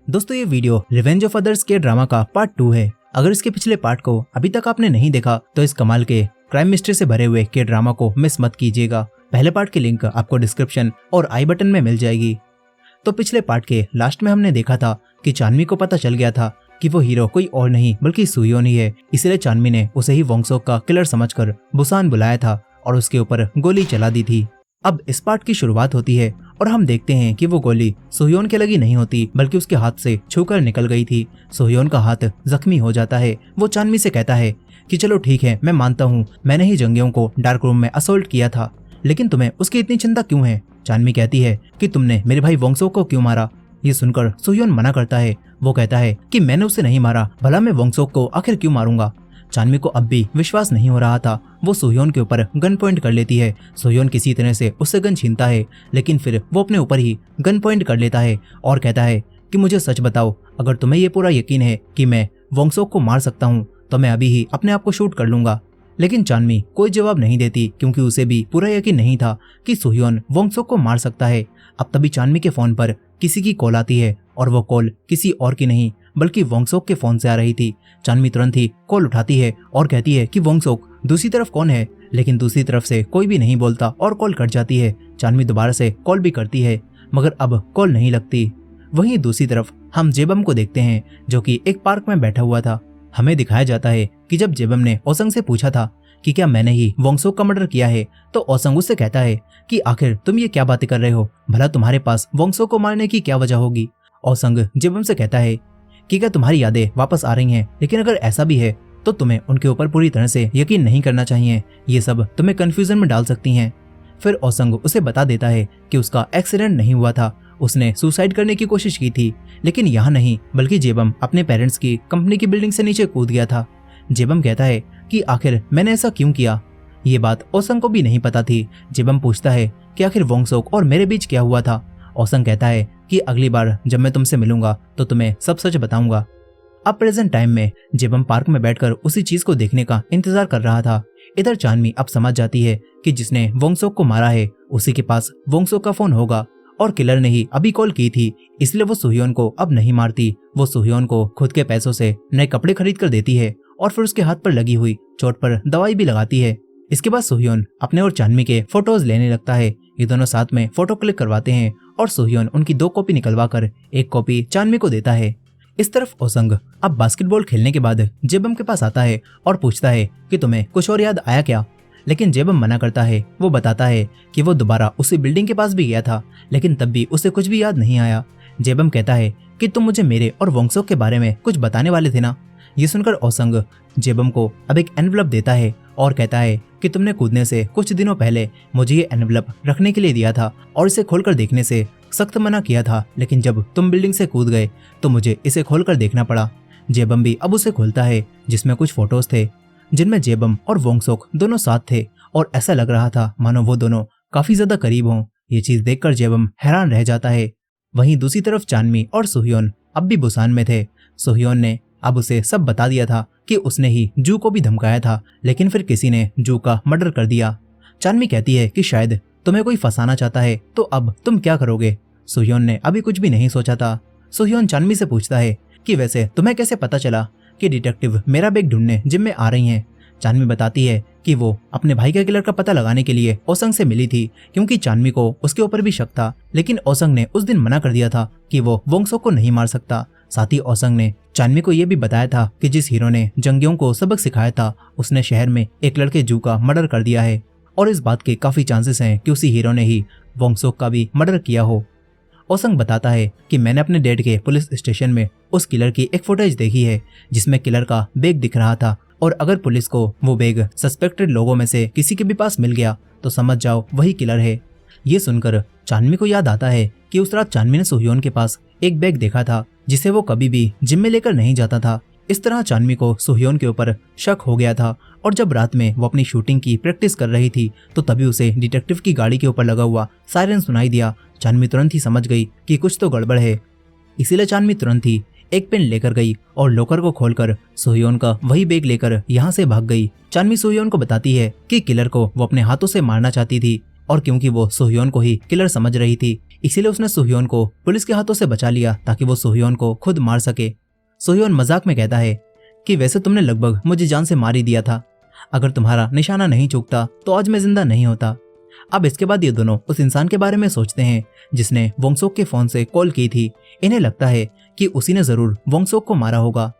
दोस्तों ये video revenge of others के ड्रामा का पार्ट 2 है। अगर इसके पिछले पार्ट को अभी तक आपने नहीं देखा तो इस कमाल के क्राइम मिस्ट्री से भरे हुए के ड्रामा को मिस मत कीजिएगा। पहले पार्ट की लिंक आपको डिस्क्रिप्शन और आई बटन में मिल जाएगी। तो पिछले पार्ट के लास्ट में हमने देखा था कि चानमी को पता चल गया था कि वो हीरो कोई और नहीं बल्कि सुयोन ही है। इसलिए चानमी ने उसे ही वोंगसोक का किलर समझकर बुसान बुलाया था और उसके ऊपर गोली चला दी थी। अब इस पार्ट की शुरुआत होती है और हम देखते हैं कि वो गोली सोह्योन के लगी नहीं होती बल्कि उसके हाथ से छूकर निकल गई थी। सोह्योन का हाथ जख्मी हो जाता है। वो चानमी से कहता है कि चलो ठीक है, मैं मानता हूँ मैंने ही जंगियों को डार्क रूम में असोल्ट किया था, लेकिन तुम्हें उसकी इतनी चिंता क्यों है? चानमी कहती है कि तुमने मेरे भाई वोंगसोक को क्यों मारा? ये सुनकर सोह्योन मना करता है। वो कहता है कि मैंने उसे नहीं मारा, भला मैं वोंगसोक को आखिर क्यों मारूंगा? चानमी को अब भी विश्वास नहीं हो रहा था। वो सोह्योन के ऊपर गन पॉइंट कर लेती है। सोह्योन किसी तरह से उससे गन छीनता है, लेकिन फिर वो अपने ऊपर ही गन पॉइंट कर लेता है और कहता है कि मुझे सच बताओ, अगर तुम्हें ये पूरा यकीन है कि मैं वोंगसोक को मार सकता हूँ तो मैं अभी ही अपने आप को शूट कर लूंगा। लेकिन चानमी कोई जवाब नहीं देती क्योंकि उसे भी पूरा यकीन नहीं था कि सोह्योन वोंगसोक को मार सकता है। अब तभी चानमी के फोन पर किसी की कॉल आती है और वो कॉल किसी और की नहीं बल्कि वोंगसोक के फोन से आ रही थी। चानमी तुरंत ही कॉल उठाती है और कहती है कि वोंगसोक, दूसरी तरफ कौन है? लेकिन दूसरी तरफ से कोई भी नहीं बोलता और कॉल कट जाती है। चानमी दोबारा से कॉल भी करती है मगर अब कॉल नहीं लगती। वहीं दूसरी तरफ हम जेबम को देखते हैं जो कि एक पार्क में बैठा हुआ था। हमें दिखाया जाता है कि जब जेबम ने ओसंग से पूछा था कि क्या मैंने ही वोंगसोक का मर्डर किया है, तो ओसंग उससे कहता है कि आखिर तुम ये क्या बातें कर रहे हो? भला तुम्हारे पास वोंगसोक को मारने की क्या वजह होगी? ओसंग जेबम से कहता है कि क्या तुम्हारी यादें वापस आ रही हैं, लेकिन अगर ऐसा भी है तो तुम्हें उनके ऊपर पूरी तरह से यकीन नहीं करना चाहिए। ये सब तुम्हें कंफ्यूजन में डाल सकती हैं। फिर ओसंग उसे बता देता है कि उसका एक्सीडेंट नहीं हुआ था, उसने सुसाइड करने की कोशिश की थी, लेकिन यहाँ नहीं बल्कि जेबम अपने पेरेंट्स की कंपनी की बिल्डिंग से नीचे कूद गया था। जेबम कहता है कि आखिर मैंने ऐसा क्यों किया? ये बात ओसंग को भी नहीं पता थी। जेबम पूछता है कि आखिर वोंगसोक और मेरे बीच क्या हुआ था? ओसंग कहता है कि अगली बार जब मैं तुमसे मिलूंगा तो तुम्हें सब सच बताऊंगा। अब प्रेजेंट टाइम में जेबम पार्क में बैठकर उसी चीज को देखने का इंतजार कर रहा था। इधर चानमी अब समझ जाती है कि जिसने वोंगसोक को मारा है उसी के पास वोंगसोक का फोन होगा और किलर ने ही अभी कॉल की थी, इसलिए वो सोह्योन को अब नहीं मारती। वो सोह्योन को खुद के पैसों से नए कपड़े खरीद कर देती है और फिर उसके हाथ पर लगी हुई चोट पर दवाई भी लगाती है। इसके बाद सोह्योन अपने और चानमी के फोटोज लेने लगता है। ये दोनों साथ में फोटो क्लिक करवाते हैं और सोह्योन उनकी 2 कॉपी निकलवा कर एक कॉपी चानमी को देता है। इस तरफ ओसंग अब बास्केटबॉल खेलने के बाद जेबम के पास आता है और पूछता है कि तुम्हें कुछ और याद आया क्या? लेकिन जेबम मना करता है। वो बताता है कि वो दोबारा उसी बिल्डिंग के पास भी गया था, लेकिन तब भी उसे कुछ भी याद नहीं आया। जेबम कहता है कि तुम मुझे मेरे और वोंगसोक के बारे में कुछ बताने वाले थे ना? ये सुनकर ओसंग जेबम को अब एक एनवलप देता है और कहता है कि तुमने कूदने से कुछ दिनों पहले मुझे ये एनवलप रखने के लिए दिया था और इसे खोलकर देखने से सख्त मना किया था, लेकिन जब तुम बिल्डिंग से कूद गए तो मुझे इसे खोलकर देखना पड़ा। जेबम भी अब उसे खोलता है जिसमें कुछ फोटोज थे जिनमें जेबम और वोंगसोक दोनों साथ थे और ऐसा लग रहा था मानो वो दोनों काफी ज्यादा करीब हों। ये चीज देखकर जेबम हैरान रह जाता है। वहीं दूसरी तरफ चानमी और सोह्योन अब भी बुसान में थे। सोह्योन ने अब उसे सब बता दिया था कि उसने ही जू को भी धमकाया था, लेकिन फिर किसी ने जू का मर्डर कर दिया। चानमी कहती है कि शायद तुम्हें कोई फंसाना चाहता है, तो अब तुम क्या करोगे? सोह्योन ने अभी कुछ भी नहीं सोचा था। सोह्योन चानमी से पूछता है कि वैसे तुम्हें कैसे पता चला कि डिटेक्टिव मेरा बैग ढूंढने जिम में आ रही हैं? चानमी बताती है कि वो अपने भाई के किलर का पता लगाने के लिए ओसंग से मिली थी क्योंकि चानमी को उसके ऊपर भी शक था, लेकिन ओसंग ने उस दिन मना कर दिया था कि वो वोंगसोक को नहीं मार सकता। साथ ही ओसंग ने चानमी को यह भी बताया था कि जिस हीरो ने जंगियों को सबक सिखाया था उसने शहर में एक लड़के जू का मर्डर कर दिया है और इस बात के काफी चांसेस हैं कि उसी हीरो ने ही वोंगसोक का भी मर्डर किया हो। ओसंग बताता है कि मैंने अपने डैड के पुलिस स्टेशन में उस किलर की एक फुटेज देखी है जिसमें किलर का बैग दिख रहा था और अगर पुलिस को वो बैग सस्पेक्टेड लोगों में से किसी के भी पास मिल गया तो समझ जाओ वही किलर है। ये सुनकर चानमी को याद आता है कि उस रात चानमी ने सोह्योन के पास एक बैग देखा था जिसे वो कभी भी जिम में लेकर नहीं जाता था। इस तरह चानमी को सोह्योन के ऊपर शक हो गया था और जब रात में वो अपनी शूटिंग की प्रैक्टिस कर रही थी तो तभी उसे डिटेक्टिव की गाड़ी के ऊपर लगा हुआ सायरन सुनाई दिया। चानमी तुरंत ही समझ गई कि कुछ तो गड़बड़ है, इसीलिए चानमी तुरंत ही एक पेन लेकर गई और लॉकर को खोलकर सोह्योन का वही बैग लेकर यहाँ से भाग गई। चानमी सोह्योन को बताती है कि किलर को वो अपने हाथों से मारना चाहती थी और क्योंकि वो सोह्योन को ही किलर समझ रही थी इसीलिए उसने सोह्योन को पुलिस के हाथों से बचा लिया ताकि वो सोह्योन को खुद मार सके। सोह्योन मजाक में कहता है कि वैसे तुमने लगभग मुझे जान से मार ही दिया था, अगर तुम्हारा निशाना नहीं चूकता तो आज मैं जिंदा नहीं होता। अब इसके बाद ये दोनों उस इंसान के बारे में सोचते हैं जिसने वोंगसोक के फोन से कॉल की थी। इन्हें लगता है कि उसी ने जरूर वोंगसोक को मारा होगा।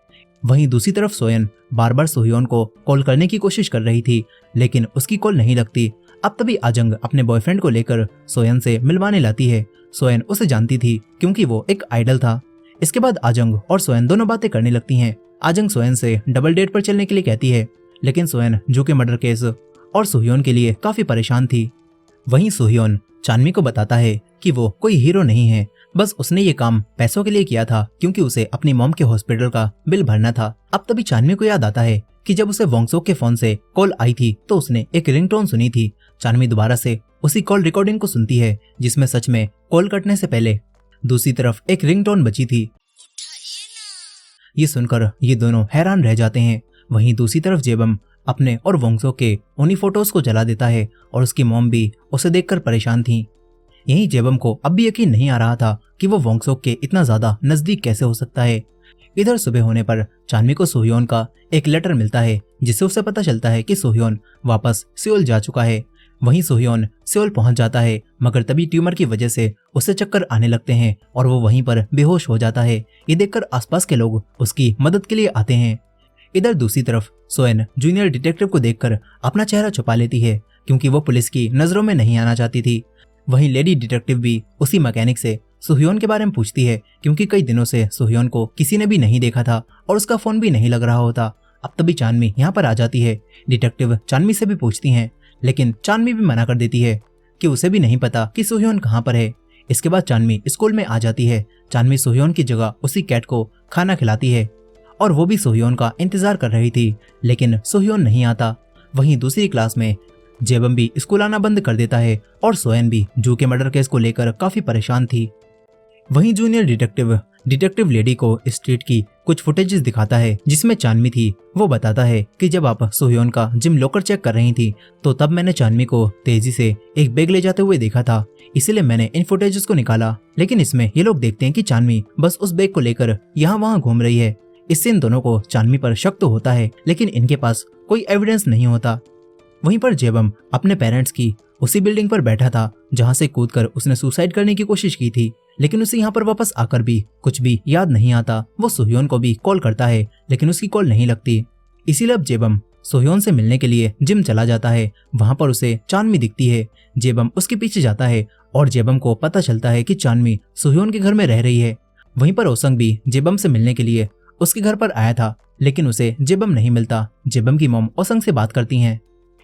वहीं दूसरी तरफ सोयन बार बार सोह्योन को कॉल करने की कोशिश कर रही थी, लेकिन उसकी कॉल नहीं लगती। अब तभी आजंग अपने बॉयफ्रेंड को लेकर सोयन से मिलवाने लाती है। सोयन उसे जानती थी क्योंकि वो एक आइडल था। इसके बाद आजंग और सोयन दोनों बातें करने लगती हैं। आजंग सोयन से डबल डेट पर चलने के लिए कहती है, लेकिन सोयन जू के मर्डर केस और सोह्योन के लिए काफी परेशान थी। वहीं सोह्योन चानमी को बताता है कि वो कोई हीरो नहीं है, बस उसने ये काम पैसों के लिए किया था क्योंकि उसे अपनी मॉम के हॉस्पिटल का बिल भरना था। अब तभी चानमी को याद आता है कि जब उसे वोंगसोक के फोन से कॉल आई थी तो उसने एक रिंगटोन सुनी थी। चानमी दोबारा से उसी कॉल रिकॉर्डिंग को सुनती है जिसमें सच में कॉल कटने से पहले दूसरी तरफ एक रिंगटोन बची थी। ये सुनकर ये दोनों हैरान रह जाते हैं। वहीं दूसरी तरफ जेबम अपने और वोंगसोक के उन्हीं फोटोज को जला देता है और उसकी मॉम भी उसे देखकर परेशान थी। यहीं जेबम को अब भी यकीन नहीं आ रहा था कि वो वोंगसोक के इतना ज्यादा नजदीक कैसे हो सकता है। इधर सुबह होने पर चानमी को सोह्योन का एक लेटर मिलता है जिससे उसे पता चलता है कि सोह्योन वापस सियोल जा चुका है। वहीं सोह्योन सियोल पहुंच जाता है, मगर तभी ट्यूमर की वजह से उसे चक्कर आने लगते हैं और वो वहीं पर बेहोश हो जाता है। ये देखकर आसपास के लोग उसकी मदद के लिए आते हैं। इधर दूसरी तरफ सोयन जूनियर डिटेक्टिव को देखकर अपना चेहरा छुपा लेती है क्योंकि वो पुलिस की नजरों में नहीं आना चाहती थी। वहीं लेडी डिटेक्टिव भी उसी मैकेनिक से सोह्योन के बारे में पूछती है क्योंकि कई दिनों से सोह्योन को किसी ने भी नहीं देखा था और उसका फोन भी नहीं लग रहा होता। अब तभी चानमी यहाँ पर आ जाती है। डिटेक्टिव चानमी से भी पूछती हैं, लेकिन चानमी भी मना कर देती है कि उसे भी नहीं पता कि सोह्योन कहाँ पर है। इसके बाद चानमी स्कूल में आ जाती है। चानमी सोह्योन की जगह उसी कैट को खाना खिलाती है और वो भी सोह्योन का इंतजार कर रही थी, लेकिन सोह्योन नहीं आता। वहीं दूसरी क्लास में जेबम भी स्कूल आना बंद कर देता है और सोयन भी जू के मर्डर केस को लेकर काफी परेशान थी। वहीं जूनियर डिटेक्टिव लेडी को स्ट्रीट की कुछ फुटेजेस दिखाता है जिसमें चानमी थी। वो बताता है कि जब आप सोह्योन का जिम लॉकर चेक कर रही थी तो तब मैंने चानमी को तेजी से एक बैग ले जाते हुए देखा था, इसीलिए मैंने इन फुटेजेस को निकाला। लेकिन इसमें ये लोग देखते हैं कि चानमी बस उस बैग को लेकर यहाँ वहाँ घूम रही है। इससे इन दोनों को चानमी पर शक तो होता है, लेकिन इनके पास कोई एविडेंस नहीं होता। वहीं पर जेबम अपने पेरेंट्स की उसी बिल्डिंग पर बैठा था जहां से कूदकर उसने सुसाइड करने की कोशिश की थी, लेकिन उसे यहाँ पर वापस आकर भी कुछ भी याद नहीं आता। वो सोह्योन को भी कॉल करता है लेकिन उसकी कॉल नहीं लगती। इसीलिए अब जेबम सोह्योन से मिलने के लिए जिम चला जाता है। वहां पर उसे चानमी दिखती है। जेबम उसके पीछे जाता है और जेबम को पता चलता है कि चानमी सोह्योन के घर में रह रही है। वहीं पर ओसंग भी जेबम से मिलने के लिए उसके घर पर आया था, लेकिन उसे जेबम नहीं मिलता। जेबम की मॉम ओसंग से बात करती हैं।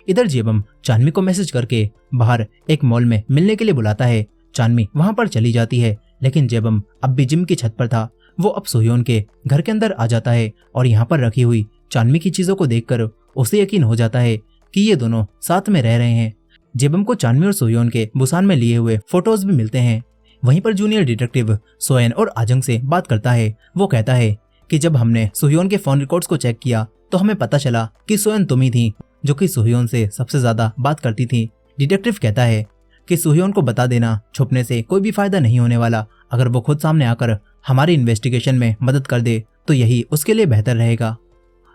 इधर जेबम चानमी को मैसेज करके बाहर एक मॉल में मिलने के लिए बुलाता है। चानमी वहां पर चली जाती है, लेकिन जेबम अब भी जिम की छत पर था। वो अब सोह्योन के घर के अंदर आ जाता है और यहाँ पर रखी हुई चानमी की चीजों को देखकर उसे यकीन हो जाता है कि ये दोनों साथ में रह रहे हैं। जेबम को चानमी और सोह्योन के बुसान में लिए हुए फोटोज भी मिलते हैं। वहीं पर जूनियर डिटेक्टिव सोयन और आजंग से बात करता है। वो कहता है कि जब हमने सोह्योन के फोन रिकॉर्ड्स को चेक किया तो हमें पता चला कि सोयन तुम ही थी जो कि सोह्योन से सबसे ज्यादा बात करती थी। डिटेक्टिव कहता है कि सोह्योन को बता देना, छुपने से कोई भी फायदा नहीं होने वाला। अगर वो खुद सामने आकर हमारी इन्वेस्टिगेशन में मदद कर दे तो यही उसके लिए बेहतर रहेगा।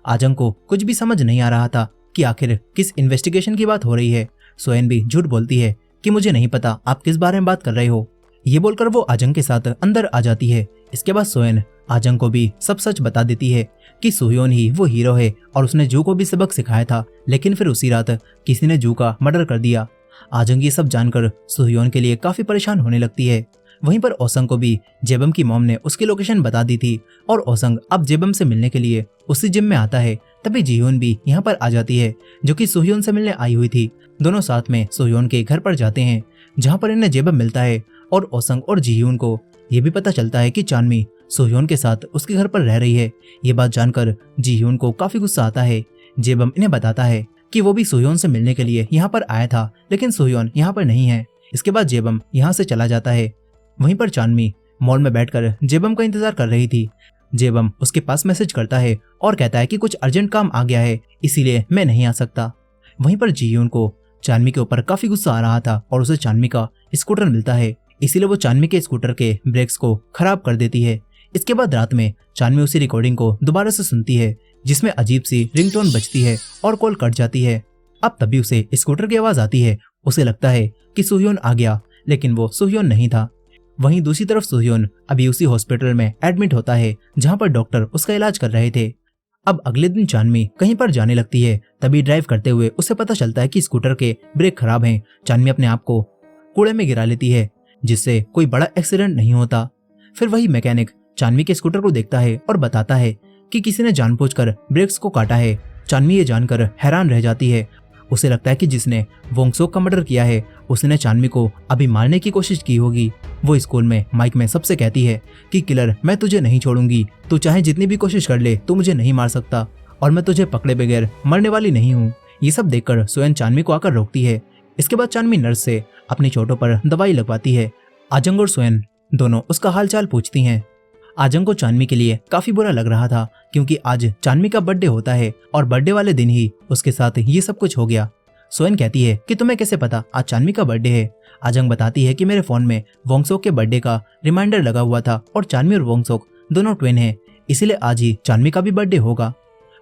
आजंग को कुछ भी समझ नहीं आ रहा था कि आखिर किस इन्वेस्टिगेशन की बात हो रही है। सोयन भी झूठ बोलती है कि मुझे नहीं पता आप किस बारे में बात कर रहे हो। ये बोलकर वो आजंग के साथ अंदर आ जाती है। इसके बाद सोयन आजंग को भी सब सच बता देती है कि सोह्योन ही वो हीरो है और उसने जू को भी सबक सिखाया था, लेकिन फिर उसी रात किसी ने जू का मर्डर कर दिया। आजंग ये सब जानकर सोह्योन के लिए काफी परेशान होने लगती है। वहीं पर ओसंग को भी जेबम की मॉम ने उसकी लोकेशन बता दी थी और ओसंग अब जेबम से मिलने के लिए उसी जिम में आता है। तभी जीह्यून भी यहाँ पर आ जाती है जो कि सोह्योन से मिलने आई हुई थी। दोनों साथ में सोह्योन के घर पर जाते हैं जहाँ पर इन्हें जेबम मिलता है और ओसंग और जीह्यून को ये भी पता चलता है कि चानमी सोह्योन के साथ उसके घर पर रह रही है। ये बात जानकर जीह्यून को काफी गुस्सा आता है। जेबम इन्हें बताता है कि वो भी सोह्योन से मिलने के लिए यहाँ पर आया था, लेकिन सोह्योन यहाँ पर नहीं है। इसके बाद जेबम यहाँ से चला जाता है। वहीं पर चानमी मॉल में बैठकर जेबम का इंतजार कर रही थी। जेबम उसके पास मैसेज करता है और कहता है कि कुछ अर्जेंट काम आ गया है, इसीलिए मैं नहीं आ सकता। वहीं पर जीह्यून को चानमी के ऊपर काफी गुस्सा आ रहा था और उसे चानमी का स्कूटर मिलता है। इसीलिए वो चानमी के स्कूटर के ब्रेक्स को खराब कर देती है। इसके बाद रात में चानमी उसी रिकॉर्डिंग को दोबारा से सुनती है जिसमें अजीब सी रिंगटोन बजती है और कॉल कट जाती है। अब तभी उसे स्कूटर की आवाज आती है। उसे लगता है कि सुह्योन आ गया, लेकिन वो सुह्योन नहीं था। वहीं दूसरी तरफ सुह्योन अभी उसी हॉस्पिटल में एडमिट होता है जहां पर डॉक्टर उसका इलाज कर रहे थे। अब अगले दिन चानमी कहीं पर जाने लगती है। तभी ड्राइव करते हुए उसे पता चलता है कि स्कूटर के ब्रेक खराब हैं। चानमी अपने आप को कूड़े में गिरा लेती है जिससे कोई बड़ा एक्सीडेंट नहीं होता। फिर वही मैकेनिक चानमी के स्कूटर को देखता है और बताता है कि किसी ने जानबूझकर ब्रेक्स को काटा है। चानमी ये जानकर हैरान रह जाती है। उसे लगता है कि जिसने वोंगसोक का मर्डर किया है उसने चानमी को अभी मारने की कोशिश की होगी। वो स्कूल में माइक में सबसे कहती है कि किलर, मैं तुझे नहीं छोड़ूंगी, तू चाहे जितनी भी कोशिश कर ले तू मुझे नहीं मार सकता और मैं तुझे पकड़े बगैर मरने वाली नहीं हूँ। ये सब देखकर सोयन चानमी को आकर रोकती है। इसके बाद चानमी नर्स से अपनी चोटों पर दवाई लगवाती है। आजंग और सोयन दोनों उसका हालचाल पूछती हैं। आजंग को चानमी के लिए काफी बुरा लग रहा था क्योंकि आज चानमी का बर्थडे होता है और बर्थडे वाले दिन ही उसके साथ ये सब कुछ हो गया। सोयन कहती है कि तुम्हें कैसे पता आज चानमी का बर्थडे है। आजंग बताती है कि मेरे फोन में वोंगसोक के बर्थडे का रिमाइंडर लगा हुआ था और चानमी और वोंगसोक दोनों ट्विन हैं, इसीलिए आज ही चानमी का भी बर्थडे होगा।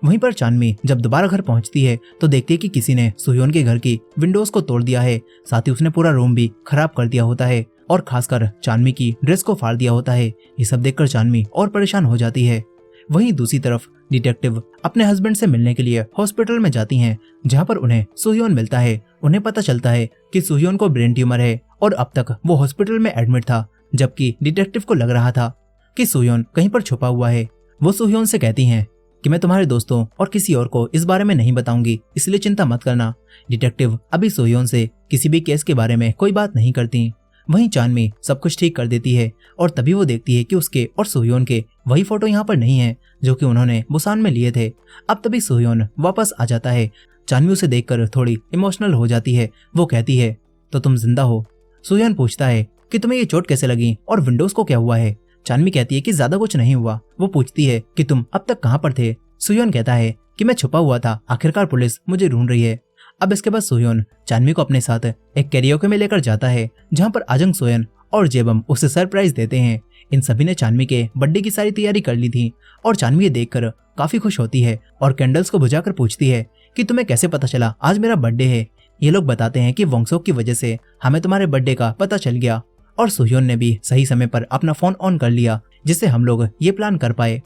वहीं पर चानमी जब दोबारा घर पहुंचती है तो देखती है कि किसी ने सुह्योन के घर की विंडोज को तोड़ दिया है, साथ ही उसने पूरा रूम भी खराब कर दिया होता है और खासकर चानमी की ड्रेस को फाड़ दिया होता है। ये सब देखकर चानमी और परेशान हो जाती है। वहीं दूसरी तरफ डिटेक्टिव अपने हस्बैंड से मिलने के लिए हॉस्पिटल में जाती हैं जहां पर उन्हें सुह्योन मिलता है। उन्हें पता चलता है कि सुह्योन को ब्रेन ट्यूमर है और अब तक वो हॉस्पिटल में एडमिट था, जबकि डिटेक्टिव को लग रहा था कि सुह्योन कहीं पर छुपा हुआ है। वो सुह्योन से कहती हैं कि मैं तुम्हारे दोस्तों और किसी और को इस बारे में नहीं बताऊंगी, इसलिए चिंता मत करना। डिटेक्टिव अभी सुह्योन से किसी भी केस के बारे में कोई बात नहीं करती। वहीं चानमी सब कुछ ठीक कर देती है और तभी वो देखती है कि उसके और सुह्योन के वही फोटो यहाँ पर नहीं है जो कि उन्होंने बुसान में लिए थे। अब तभी सुह्योन वापस आ जाता है। चानमी उसे देखकर थोड़ी इमोशनल हो जाती है। वो कहती है, तो तुम जिंदा हो? सुह्योन पूछता है कि तुम्हें ये चोट कैसे लगी और विंडोज को क्या हुआ है? चानमी कहती है कि ज्यादा कुछ नहीं हुआ। वो पूछती है कि तुम अब तक कहाँ पर थे? सुह्योन कहता है कि मैं छुपा हुआ था, आखिरकार पुलिस मुझे ढूंढ रही है। अब इसके बाद सुह्योन चानमी को अपने साथ एक कैरियोके में लेकर जाता है जहां पर आजंग, सोयन और जेबम उसे सरप्राइज देते हैं। इन सभी ने चानमी के बर्थडे की सारी तैयारी कर ली थी और चानमी ये देखकर काफी खुश होती है और कैंडल्स को बुझाकर पूछती है कि तुम्हें कैसे पता चला आज मेरा बर्थडे है? ये लोग बताते हैं कि वोंगसोक की वजह से हमें तुम्हारे बर्थडे का पता चल गया और सुह्योन ने भी सही समय पर अपना फोन ऑन कर लिया जिससे हम लोग ये प्लान कर पाए।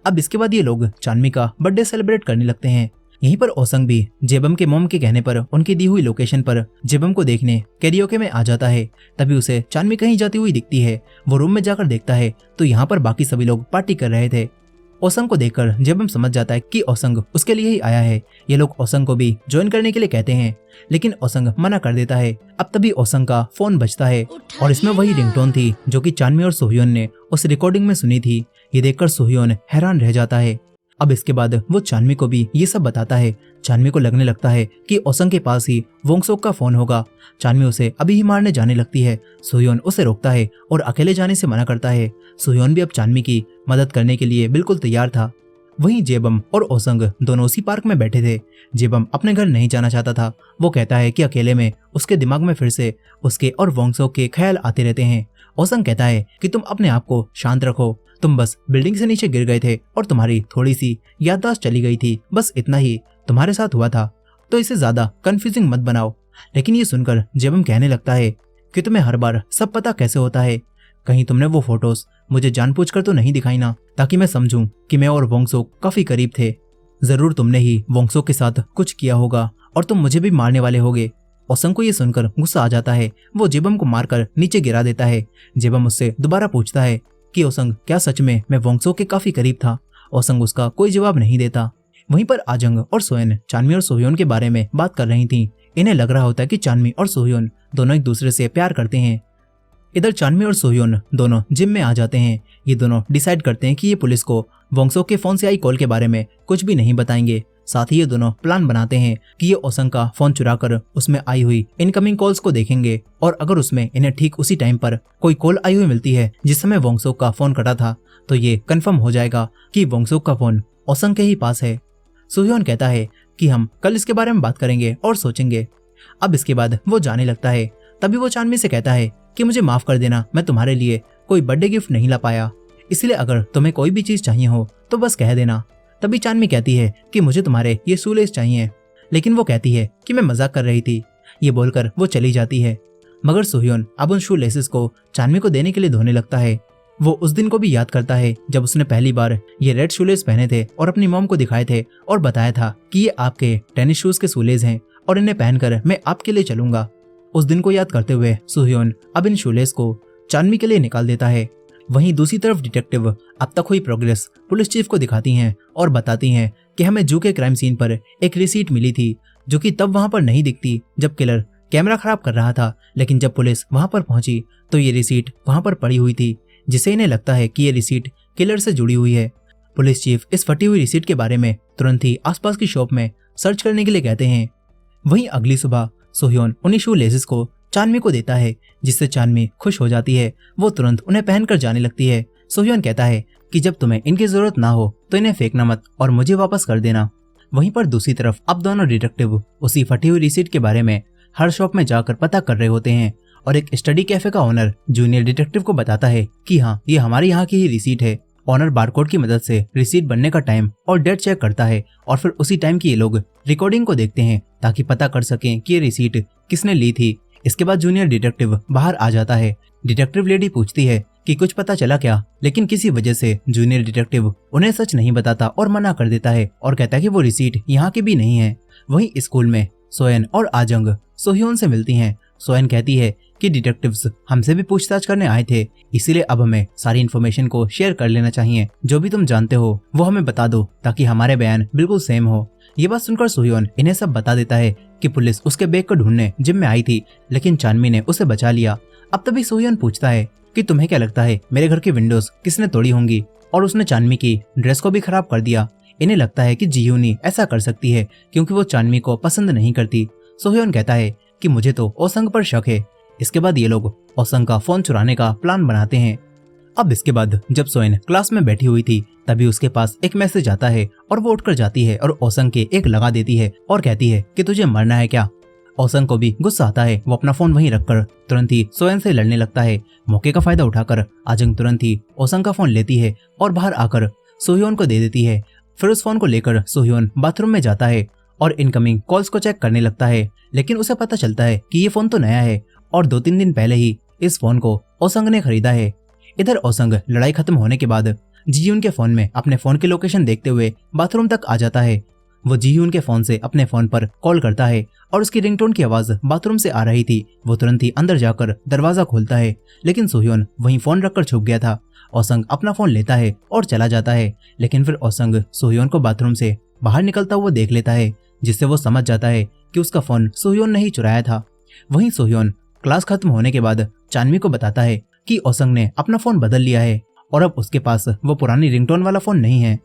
अब इसके बाद ये लोग चानमी का बर्थडे सेलिब्रेट करने लगते हैं। यहीं पर ओसंग भी जेबम के मोम के कहने पर उनकी दी हुई लोकेशन पर जेबम को देखने कैरियोके में आ जाता है। तभी उसे चानमी कहीं जाती हुई दिखती है। वो रूम में जाकर देखता है तो यहाँ पर बाकी सभी लोग पार्टी कर रहे थे। ओसंग को देखकर जेबम समझ जाता है कि ओसंग उसके लिए ही आया है। ये लोग ओसंग को भी ज्वाइन करने के लिए कहते हैं लेकिन ओसंग मना कर देता है। अब तभी ओसंग का फोन बजता है और इसमें वही रिंगटोन थी जो कि चानमी और सुह्योन ने उस रिकॉर्डिंग में सुनी थी। ये देखकर सुह्योन हैरान रह जाता है। अब इसके बाद वो चानमी को भी ये सब बताता है। चानमी को लगने लगता है कि ओसंग के पास ही वोंगसोक का फोन होगा। चानमी उसे अभी ही मारने जाने लगती है। सुह्योन उसे रोकता है और अकेले जाने से मना करता है। सुह्योन भी अब चानमी की मदद करने के लिए बिल्कुल तैयार था। वहीं जेबम और ओसंग दोनों उसी पार्क में बैठे थे। जेबम अपने घर नहीं जाना चाहता था। वो कहता है कि अकेले में उसके दिमाग में फिर से उसके और वोंगसोक के ख्याल आते रहते हैं। ओसंग कहता है कि तुम अपने आप को शांत रखो, तुम बस बिल्डिंग से नीचे गिर गए थे और तुम्हारी थोड़ी सी याददाश्त चली गई थी, बस इतना ही तुम्हारे साथ हुआ था, तो इसे ज्यादा कंफ्यूजिंग मत बनाओ। लेकिन ये सुनकर जेबम कहने लगता है कि तुम्हें हर बार सब पता कैसे होता है? कहीं तुमने वो फोटोज मुझे जानबूझकर तो नहीं दिखाई ना, ताकि मैं समझूं कि मैं और वोंगसोक काफी करीब थे। जरूर तुमने ही वोंगसोक के साथ कुछ किया होगा और तुम मुझे भी मारने वाले होगे। ओसंग को ये सुनकर गुस्सा आ जाता है। वो जेबम को मारकर नीचे गिरा देता है। जेबम उससे दोबारा पूछता है कि ओसंग, क्या सच में मैं वोंगसोक के काफी करीब था? ओसंग उसका कोई जवाब नहीं देता। वहीं पर आजंग और सोयन चानमी और सुह्योन के बारे में बात कर रही थी। इन्हें लग रहा होता है कि चानमी और सुह्योन दोनों एक दूसरे से प्यार करते हैं। इधर चानमी और सुह्योन दोनों जिम में आ जाते हैं। ये दोनों डिसाइड करते हैं कि ये पुलिस को वोंगसोक के फोन से आई कॉल के बारे में कुछ भी नहीं बताएंगे। साथ ही ये दोनों प्लान बनाते हैं कि ये ओसंग का फोन चुराकर उसमें आई हुई इनकमिंग कॉल्स को देखेंगे और अगर उसमें इन्हें ठीक उसी टाइम पर कोई कॉल आई हुई मिलती है जिस समय वोंगसोक का फोन कटा था, तो ये कंफर्म हो जाएगा कि वोंगसोक का फोन ओसंग के ही पास है। सुह्योन कहता है कि हम कल इसके बारे में बात करेंगे और सोचेंगे। अब इसके बाद वो जाने लगता है। तभी वो चानमी से कहता है कि मुझे माफ कर देना, मैं तुम्हारे लिए कोई बर्थडे गिफ्ट नहीं ला पाया, इसलिए अगर तुम्हें कोई भी चीज चाहिए हो तो बस कह देना। तभी चानमी कहती है कि मुझे तुम्हारे ये शूलेस चाहिए, लेकिन वो कहती है कि मैं मजाक कर रही थी। ये बोलकर वो चली जाती है। मगर सोह्योन अब उन शू लेसेस को चानमी को देने के लिए धोने लगता है। वो उस दिन को भी याद करता है जब उसने पहली बार ये रेड शूलेस पहने थे और अपनी मॉम को दिखाए थे और बताया था कि ये आपके टेनिस शूज के शूलेस हैं और इन्हें पहनकर मैं आपके लिए चलूंगा। उस दिन को याद करते हुए सोह्योन अब इन शूलेस को चानमी के लिए निकाल देता है। वहीं दूसरी तरफ डिटेक्टिव अब तक हुई प्रोग्रेस पुलिस चीफ को दिखाती हैं और बताती हैं कि हमें जू के क्राइम सीन पर एक रिसीट मिली थी, जो कि तब वहां पर नहीं दिखती जब किलर कैमरा खराब कर रहा था, लेकिन जब पुलिस वहां पर पहुंची तो ये रिसीट वहां पर पड़ी हुई थी, जिससे इन्हें लगता है कि ये रिसीट किलर से जुड़ी हुई है। पुलिस चीफ इस फटी हुई रिसीट के बारे में तुरंत ही आसपास की शॉप में सर्च करने के लिए कहते हैं। वहीं अगली सुबह सोह्योन उन्हीं शू लेसेस को चानमी को देता है, जिससे चानमी खुश हो जाती है। वो तुरंत उन्हें पहनकर जाने लगती है। सोह्योन कहता है कि जब तुम्हें इनकी जरूरत ना हो तो इन्हें फेंकना मत और मुझे वापस कर देना। वहीं पर दूसरी तरफ अब दोनों डिटेक्टिव उसी फटी हुई रिसीट के बारे में हर शॉप में जाकर पता कर रहे होते हैं और एक स्टडी कैफे का ओनर जूनियर डिटेक्टिव को बताता है कि हाँ, ये हमारे यहाँ की ही रिसीट है। ओनर बारकोड की मदद से रिसीट बनने का टाइम और डेट चेक करता है और फिर उसी टाइम की ये लोग रिकॉर्डिंग को देखते हैं ताकि पता कर सकें कि ये रिसीट किसने ली थी। इसके बाद जूनियर डिटेक्टिव बाहर आ जाता है। डिटेक्टिव लेडी पूछती है कि कुछ पता चला क्या, लेकिन किसी वजह से जूनियर डिटेक्टिव उन्हें सच नहीं बताता और मना कर देता है और कहता है कि वो रिसीट यहाँ की भी नहीं है। वहीं स्कूल में सोयन और आजंग सोह्योन से मिलती हैं। सोयन कहती है कि डिटेक्टिव्स हमसे भी पूछताछ करने आए थे, इसीलिए अब हमें सारी इन्फॉर्मेशन को शेयर कर लेना चाहिए। जो भी तुम जानते हो वो हमें बता दो ताकि हमारे बयान बिल्कुल सेम हो। ये बात सुनकर सोह्योन इन्हें सब बता देता है कि पुलिस उसके बैग को ढूंढने जिम में आई थी, लेकिन चानमी ने उसे बचा लिया। अब तभी सोह्योन पूछता है कि तुम्हें क्या लगता है मेरे घर की विंडोज किसने तोड़ी होंगी, और उसने चानमी की ड्रेस को भी खराब कर दिया। इन्हें लगता है कि जीयूनी ऐसा कर सकती है क्योंकि वो चानमी को पसंद नहीं करती। सोह्योन कहता है कि मुझे तो ओसंग पर शक है। इसके बाद ये लोग ओसंग का फोन चुराने का प्लान बनाते हैं। अब इसके बाद जब सोयन क्लास में बैठी हुई थी तभी उसके पास एक मैसेज आता है और वो उठकर जाती है और ओसंग के एक लगा देती है और कहती है कि तुझे मरना है क्या। ओसंग को भी गुस्सा आता है। वो अपना फोन वहीं रखकर तुरंत ही सोयन से लड़ने लगता है। मौके का फायदा उठाकर आजंग तुरंत ही ओसंग का फोन लेती है और बाहर आकर सोह्योन को दे देती है। फिर उस फोन को लेकर सोह्योन बाथरूम में जाता है और इनकमिंग कॉल्स को चेक करने लगता है, लेकिन उसे पता चलता है कि ये फोन तो नया है और 2-3 दिन पहले ही इस फोन को ओसंग ने खरीदा है। इधर ओसंग लड़ाई खत्म होने के बाद जीयून के फोन में अपने फोन की लोकेशन देखते हुए बाथरूम तक आ जाता है। वो जीयून के फोन से अपने फोन पर कॉल करता है और उसकी रिंगटोन की आवाज बाथरूम से आ रही थी। वो तुरंत ही अंदर जाकर दरवाजा खोलता है, लेकिन सोह्योन वहीं फोन रखकर छुप गया था। ओसंग अपना फोन लेता है और चला जाता है, लेकिन फिर ओसंग सोह्योन को बाथरूम से बाहर निकलता हुआ देख लेता है, जिससे वो समझ जाता है कि उसका फोन सोह्योन ने ही चुराया था। वहीं सोह्योन क्लास खत्म होने के बाद चानमी को बताता है कि ओसंग ने अपना फोन बदल लिया है और अब उसके पास वो पुरानी रिंगटोन वाला फोन नहीं है।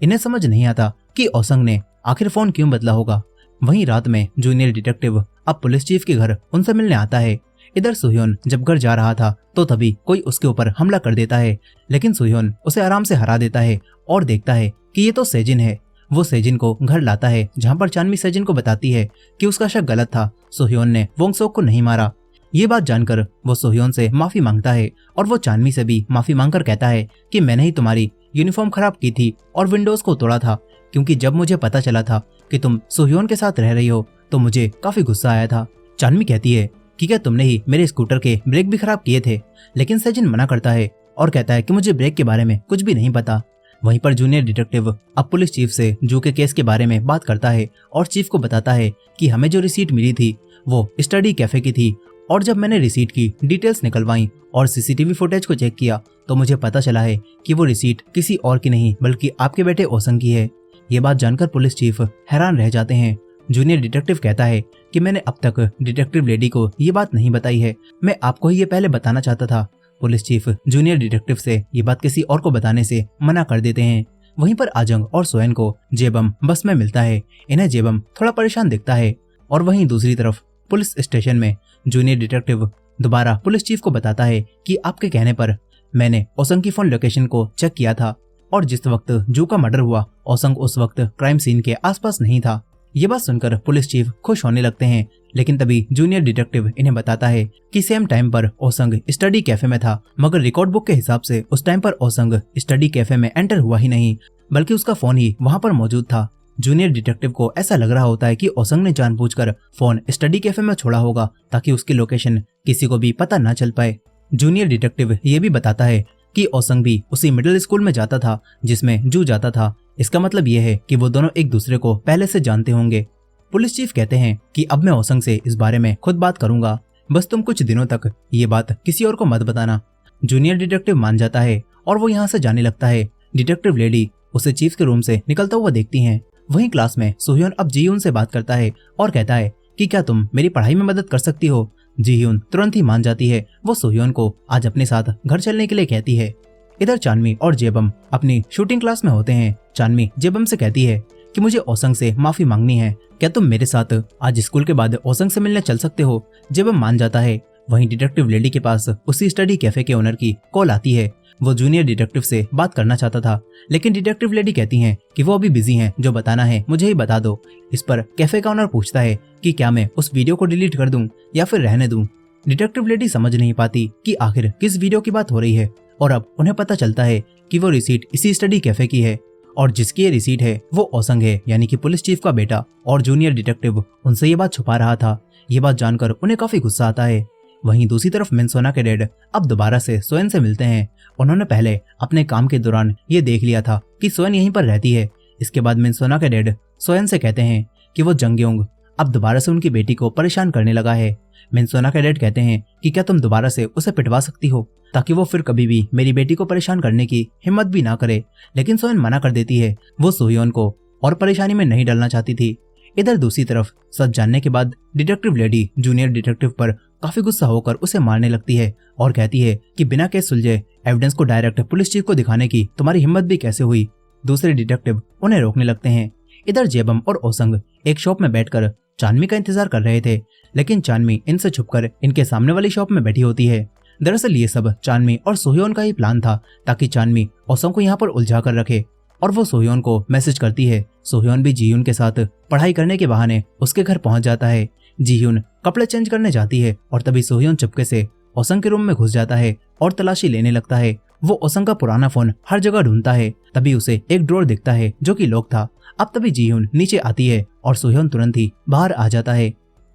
इन्हें समझ नहीं आता कि ओसंग ने आखिर फोन क्यों बदला होगा। वहीं रात में जूनियर डिटेक्टिव अब पुलिस चीफ के घर उनसे मिलने आता है। इधर सोह्योन जब घर जा रहा था तो तभी कोई उसके ऊपर हमला कर देता है, लेकिन सोह्योन उसे आराम से हरा देता है और देखता है कि ये तो सेजिन है। वो सेजिन को घर लाता है, जहाँ पर चानमी सेजिन को बताती है कि उसका शक गलत था, सोह्योन ने वोंगसोक को नहीं मारा। ये बात जानकर वो सोह्योन से माफी मांगता है और वो चानमी से भी माफी मांगकर कहता है कि मैंने ही तुम्हारी यूनिफॉर्म खराब की थी और विंडोज को तोड़ा था, क्योंकि जब मुझे पता चला था कि तुम सोह्योन के साथ रह रही हो तो मुझे काफी गुस्सा आया था। चानमी कहती है कि क्या तुमने ही मेरे स्कूटर के ब्रेक भी खराब किए थे, लेकिन सेजिन मना करता है और कहता है कि मुझे ब्रेक के बारे में कुछ भी नहीं पता। वहीं पर जूनियर डिटेक्टिव अब पुलिस चीफ से जू के केस के बारे में बात करता है और चीफ को बताता है कि हमें जो रिसीट मिली थी वो स्टडी कैफे की थी, और जब मैंने रिसीट की डिटेल्स निकलवाई और सीसीटीवी फुटेज को चेक किया तो मुझे पता चला है कि वो रिसीट किसी और की नहीं बल्कि आपके बेटे ओसंग की है। ये बात जानकर पुलिस चीफ हैरान रह जाते हैं। जूनियर डिटेक्टिव कहता है कि मैंने अब तक डिटेक्टिव लेडी को ये बात नहीं बताई है, मैं आपको ही ये पहले बताना चाहता था। पुलिस चीफ जूनियर डिटेक्टिव से ये बात किसी और को बताने से मना कर देते हैं। वहीं पर आजंग और सोयन को जेबम बस में मिलता है। इन्हें जेबम थोड़ा परेशान दिखता है और वहीं दूसरी तरफ पुलिस स्टेशन में जूनियर डिटेक्टिव दोबारा पुलिस चीफ को बताता है कि आपके कहने पर मैंने ओसंग की फोन लोकेशन को चेक किया था और जिस वक्त जू का मर्डर हुआ ओसंग उस वक्त क्राइम सीन के आसपास नहीं था। ये बात सुनकर पुलिस चीफ खुश होने लगते हैं, लेकिन तभी जूनियर डिटेक्टिव इन्हें बताता है कि सेम टाइम पर ओसंग स्टडी कैफे में था, मगर रिकॉर्ड बुक के हिसाब से उस टाइम पर ओसंग स्टडी कैफे में एंटर हुआ ही नहीं, बल्कि उसका फोन ही वहां पर मौजूद था। जूनियर डिटेक्टिव को ऐसा लग रहा होता है कि ओसंग ने जानबूझकर फोन स्टडी कैफे में छोड़ा होगा ताकि उसकी लोकेशन किसी को भी पता न चल पाए। जूनियर डिटेक्टिव ये भी बताता है कि ओसंग भी उसी मिडिल स्कूल में जाता था जिसमें जू जाता था। इसका मतलब यह है कि वो दोनों एक दूसरे को पहले से जानते होंगे। पुलिस चीफ कहते हैं कि अब मैं ओसंग से इस बारे में खुद बात करूंगा, बस तुम कुछ दिनों तक ये बात किसी और को मत बताना। जूनियर डिटेक्टिव मान जाता है और वो यहाँ से जाने लगता है। डिटेक्टिव लेडी उसे चीफ के रूम से निकलता हुआ देखती हैं। वहीं क्लास में सोह्योन अब जीह्यून से बात करता है और कहता है कि क्या तुम मेरी पढ़ाई में मदद कर सकती हो। जीह्यून तुरंत ही मान जाती है। वो सोह्योन को आज अपने साथ घर चलने के लिए कहती है। इधर चानमी और जेबम अपनी शूटिंग क्लास में होते हैं। चानमी जेबम से कहती है कि मुझे ओसंग से माफी मांगनी है, क्या तुम मेरे साथ आज स्कूल के बाद ओसंग से मिलने चल सकते हो। जेबम मान जाता है। वहीं डिटेक्टिव लेडी के पास उसी स्टडी कैफे के ओनर की कॉल आती है। वो जूनियर डिटेक्टिव से बात करना चाहता था, लेकिन डिटेक्टिव लेडी कहती हैं कि वो अभी बिजी हैं, जो बताना है मुझे ही बता दो। इस पर कैफे का ओनर पूछता है कि क्या मैं उस वीडियो को डिलीट कर दूं या फिर रहने दूं। डिटेक्टिव लेडी समझ नहीं पाती कि आखिर किस वीडियो की बात हो रही है, और अब उन्हें पता चलता है कि वो रिसीट इसी स्टडी कैफे की है और जिसकी ये रिसीट है वो ओसंग है, यानी कि पुलिस चीफ का बेटा। और जूनियर डिटेक्टिव उनसे ये बात छुपा रहा था। ये बात जानकर उन्हें काफी गुस्सा आता है। वहीं दूसरी तरफ मिनसोना के डैड अब दोबारा से सोएन से मिलते हैं। उन्होंने पहले अपने काम के दौरान ये देख लिया था कि सोएन यहीं पर रहती है। इसके बाद मिनसोना के डैड सोएन से कहते हैं कि वो जंगयोंग अब दोबारा से उनकी बेटी को परेशान करने लगा है। मिनसोना के डैड कहते हैं कि क्या तुम दोबारा से उसे पिटवा सकती हो ताकि वो फिर कभी भी मेरी बेटी को परेशान करने की हिम्मत भी ना करे। लेकिन सोएन मना कर देती है। वो सोह्योन को और परेशानी में नहीं डालना चाहती थी। इधर दूसरी तरफ सच जानने के बाद डिटेक्टिव लेडी जूनियर डिटेक्टिव पर काफी गुस्सा होकर उसे मारने लगती है और कहती है कि बिना केस सुलझे एविडेंस को डायरेक्ट पुलिस चीफ को दिखाने की तुम्हारी हिम्मत भी कैसे हुई। दूसरे डिटेक्टिव उन्हें रोकने लगते हैं। इधर जेबम और ओसंग एक शॉप में बैठकर चानमी का इंतजार कर रहे थे, लेकिन चानमी इनसे छुपकर इनके सामने वाली शॉप में बैठी होती है। दरअसल ये सब चानमी और सोह्योन का ही प्लान था ताकि चानमी ओसंग को यहाँ पर उलझा कर रखे, और वो सोह्योन को मैसेज करती है। सोह्योन भी जीह्यून के साथ पढ़ाई करने के बहाने उसके घर पहुंच जाता है। जीह्यून कपड़े चेंज करने जाती है और तभी सोह्योन चुपके से ओसंग के रूम में घुस जाता है और तलाशी लेने लगता है। वो ओसंग का पुराना फोन हर जगह ढूंढता है। तभी उसे एक ड्रॉर दिखता है जो कि लॉक था। अब तभी जीह्यून नीचे आती है और सोह्योन तुरंत ही बाहर आ जाता है।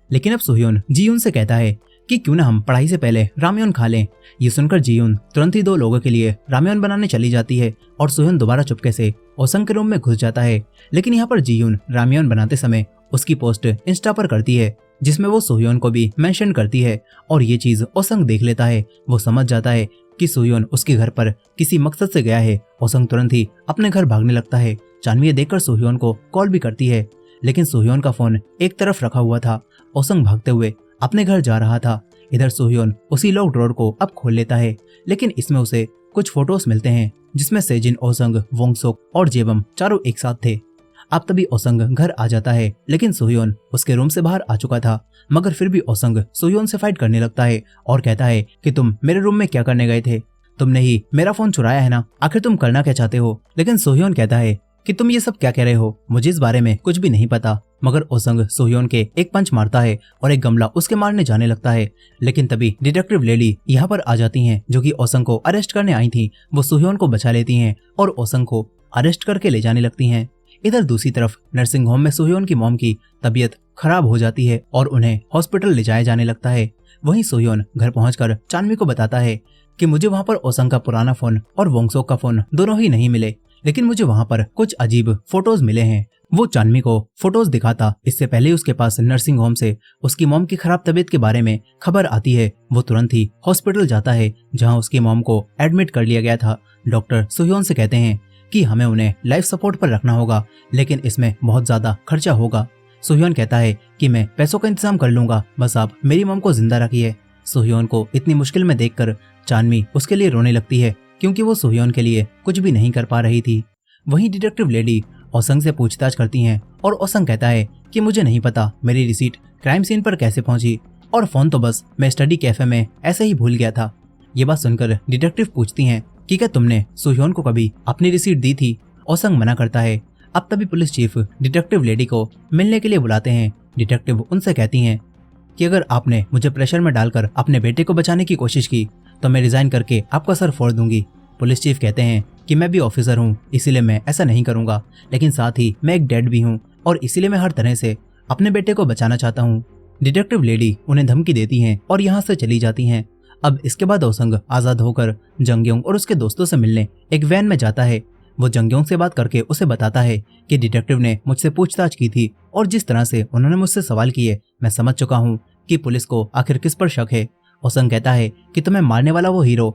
लेकिन अब सोह्योन जीह्यून से कहता है कि क्यों ना हम पढ़ाई से पहले रामेयन खा लें। ये सुनकर जीह्यून तुरंत ही 2 लोगों के लिए रामेयन बनाने चली जाती है और सोह्योन दोबारा चुपके से ओसंग के रूम में घुस जाता है। लेकिन यहाँ पर जीह्यून रामेयन बनाते समय उसकी पोस्ट इंस्टा पर करती है जिसमें वो सोह्योन को भी मेंशन करती है, और ये चीज ओसंग देख लेता है। वो समझ जाता है कि सोह्योन उसके घर पर किसी मकसद से गया है। ओसंग तुरंत ही अपने घर भागने लगता है। चानवी देखकर सोह्योन को कॉल भी करती है, लेकिन सोह्योन का फोन एक तरफ रखा हुआ था। ओसंग भागते हुए अपने घर जा रहा था। इधर सोह्योन उसी लॉक ड्रॉर को अब खोल लेता है, लेकिन इसमें उसे कुछ फोटोज मिलते हैं जिसमें सेजिन, ओसंग, वोंगसोक और जेबम चारों एक साथ थे। अब तभी ओसंग घर आ जाता है, लेकिन सोह्योन उसके रूम से बाहर आ चुका था। मगर फिर भी ओसंग सोह्योन से फाइट करने लगता है और कहता है कि तुम मेरे रूम में क्या करने गए थे, तुमने ही मेरा फोन चुराया है ना, आखिर तुम करना क्या चाहते हो। लेकिन सोह्योन कहता है कि तुम ये सब क्या कह रहे हो, मुझे इस बारे में कुछ भी नहीं पता। मगर ओसंग सोह्योन के एक पंच मारता है और एक गमला उसके मारने जाने लगता है। लेकिन तभी डिटेक्टिव लेडी यहाँ पर आ जाती हैं जो कि ओसंग को अरेस्ट करने आई थी। वो सोह्योन को बचा लेती हैं और ओसंग को अरेस्ट करके ले जाने लगती हैं। इधर दूसरी तरफ नर्सिंग होम में सोह्योन की मॉम की तबीयत खराब हो जाती है और उन्हें हॉस्पिटल ले जाया जाने लगता है। वहीं सोह्योन घर पहुंचकर चानवी को बताता है कि मुझे वहां पर ओसंग का पुराना फोन और वोंगसोक का फोन दोनों ही नहीं मिले, लेकिन मुझे वहां पर कुछ अजीब फोटोज मिले हैं। वो चानवी को फोटोज दिखाता। इससे पहले उसके पास नर्सिंग होम से उसकी मॉम की खराब तबीयत के बारे में खबर आती है। वो तुरंत ही हॉस्पिटल जाता है जहां उसकी मॉम को एडमिट कर लिया गया था। डॉक्टर सोह्योन से कहते हैं कि हमें उन्हें लाइफ सपोर्ट पर रखना होगा, लेकिन इसमें बहुत ज्यादा खर्चा होगा। सोह्योन कहता है कि मैं पैसों का इंतजाम कर लूंगा, बस आप मेरी मॉम को जिंदा रखिए। सोह्योन को इतनी मुश्किल में देखकर चानवी उसके लिए रोने लगती है, क्योंकि वो सोह्योन के लिए कुछ भी नहीं कर पा रही थी। वहीं डिटेक्टिव लेडी ओसंग से पूछताछ करती हैं और ओसंग कहता है कि मुझे नहीं पता मेरी रिसीट क्राइम सीन पर कैसे पहुंची, और फोन तो बस मैं स्टडी कैफे में ऐसे ही भूल गया था। ये बात सुनकर डिटेक्टिव पूछती हैं कि क्या तुमने सोह्योन को कभी अपनी रिसीट दी थी। ओसंग मना करता है। अब तभी पुलिस चीफ डिटेक्टिव लेडी को मिलने के लिए बुलाते हैं। डिटेक्टिव उनसे कहती हैं कि अगर आपने मुझे प्रेशर में डालकर अपने बेटे को बचाने की कोशिश की तो मैं रिजाइन करके आपका सर फोड़ दूंगी। पुलिस चीफ कहते हैं कि मैं भी ऑफिसर हूँ, इसीलिए मैं ऐसा नहीं करूंगा, लेकिन साथ ही मैं एक डैड भी हूँ और इसीलिए मैं हर तरह से अपने बेटे को बचाना चाहता हूँ। डिटेक्टिव लेडी उन्हें धमकी देती हैं और यहाँ से चली जाती हैं। अब इसके बाद ओसंग आजाद होकर जंगयोंग और उसके दोस्तों से मिलने एक वैन में जाता है। वो जंगयोंग से बात करके उसे बताता है कि डिटेक्टिव ने मुझसे पूछताछ की थी और जिस तरह से उन्होंने मुझसे सवाल किए मैं समझ चुका हूँ कि पुलिस को आखिर किस पर शक है। ओसंग कहता है कि तुम्हें मारने वाला वो हीरो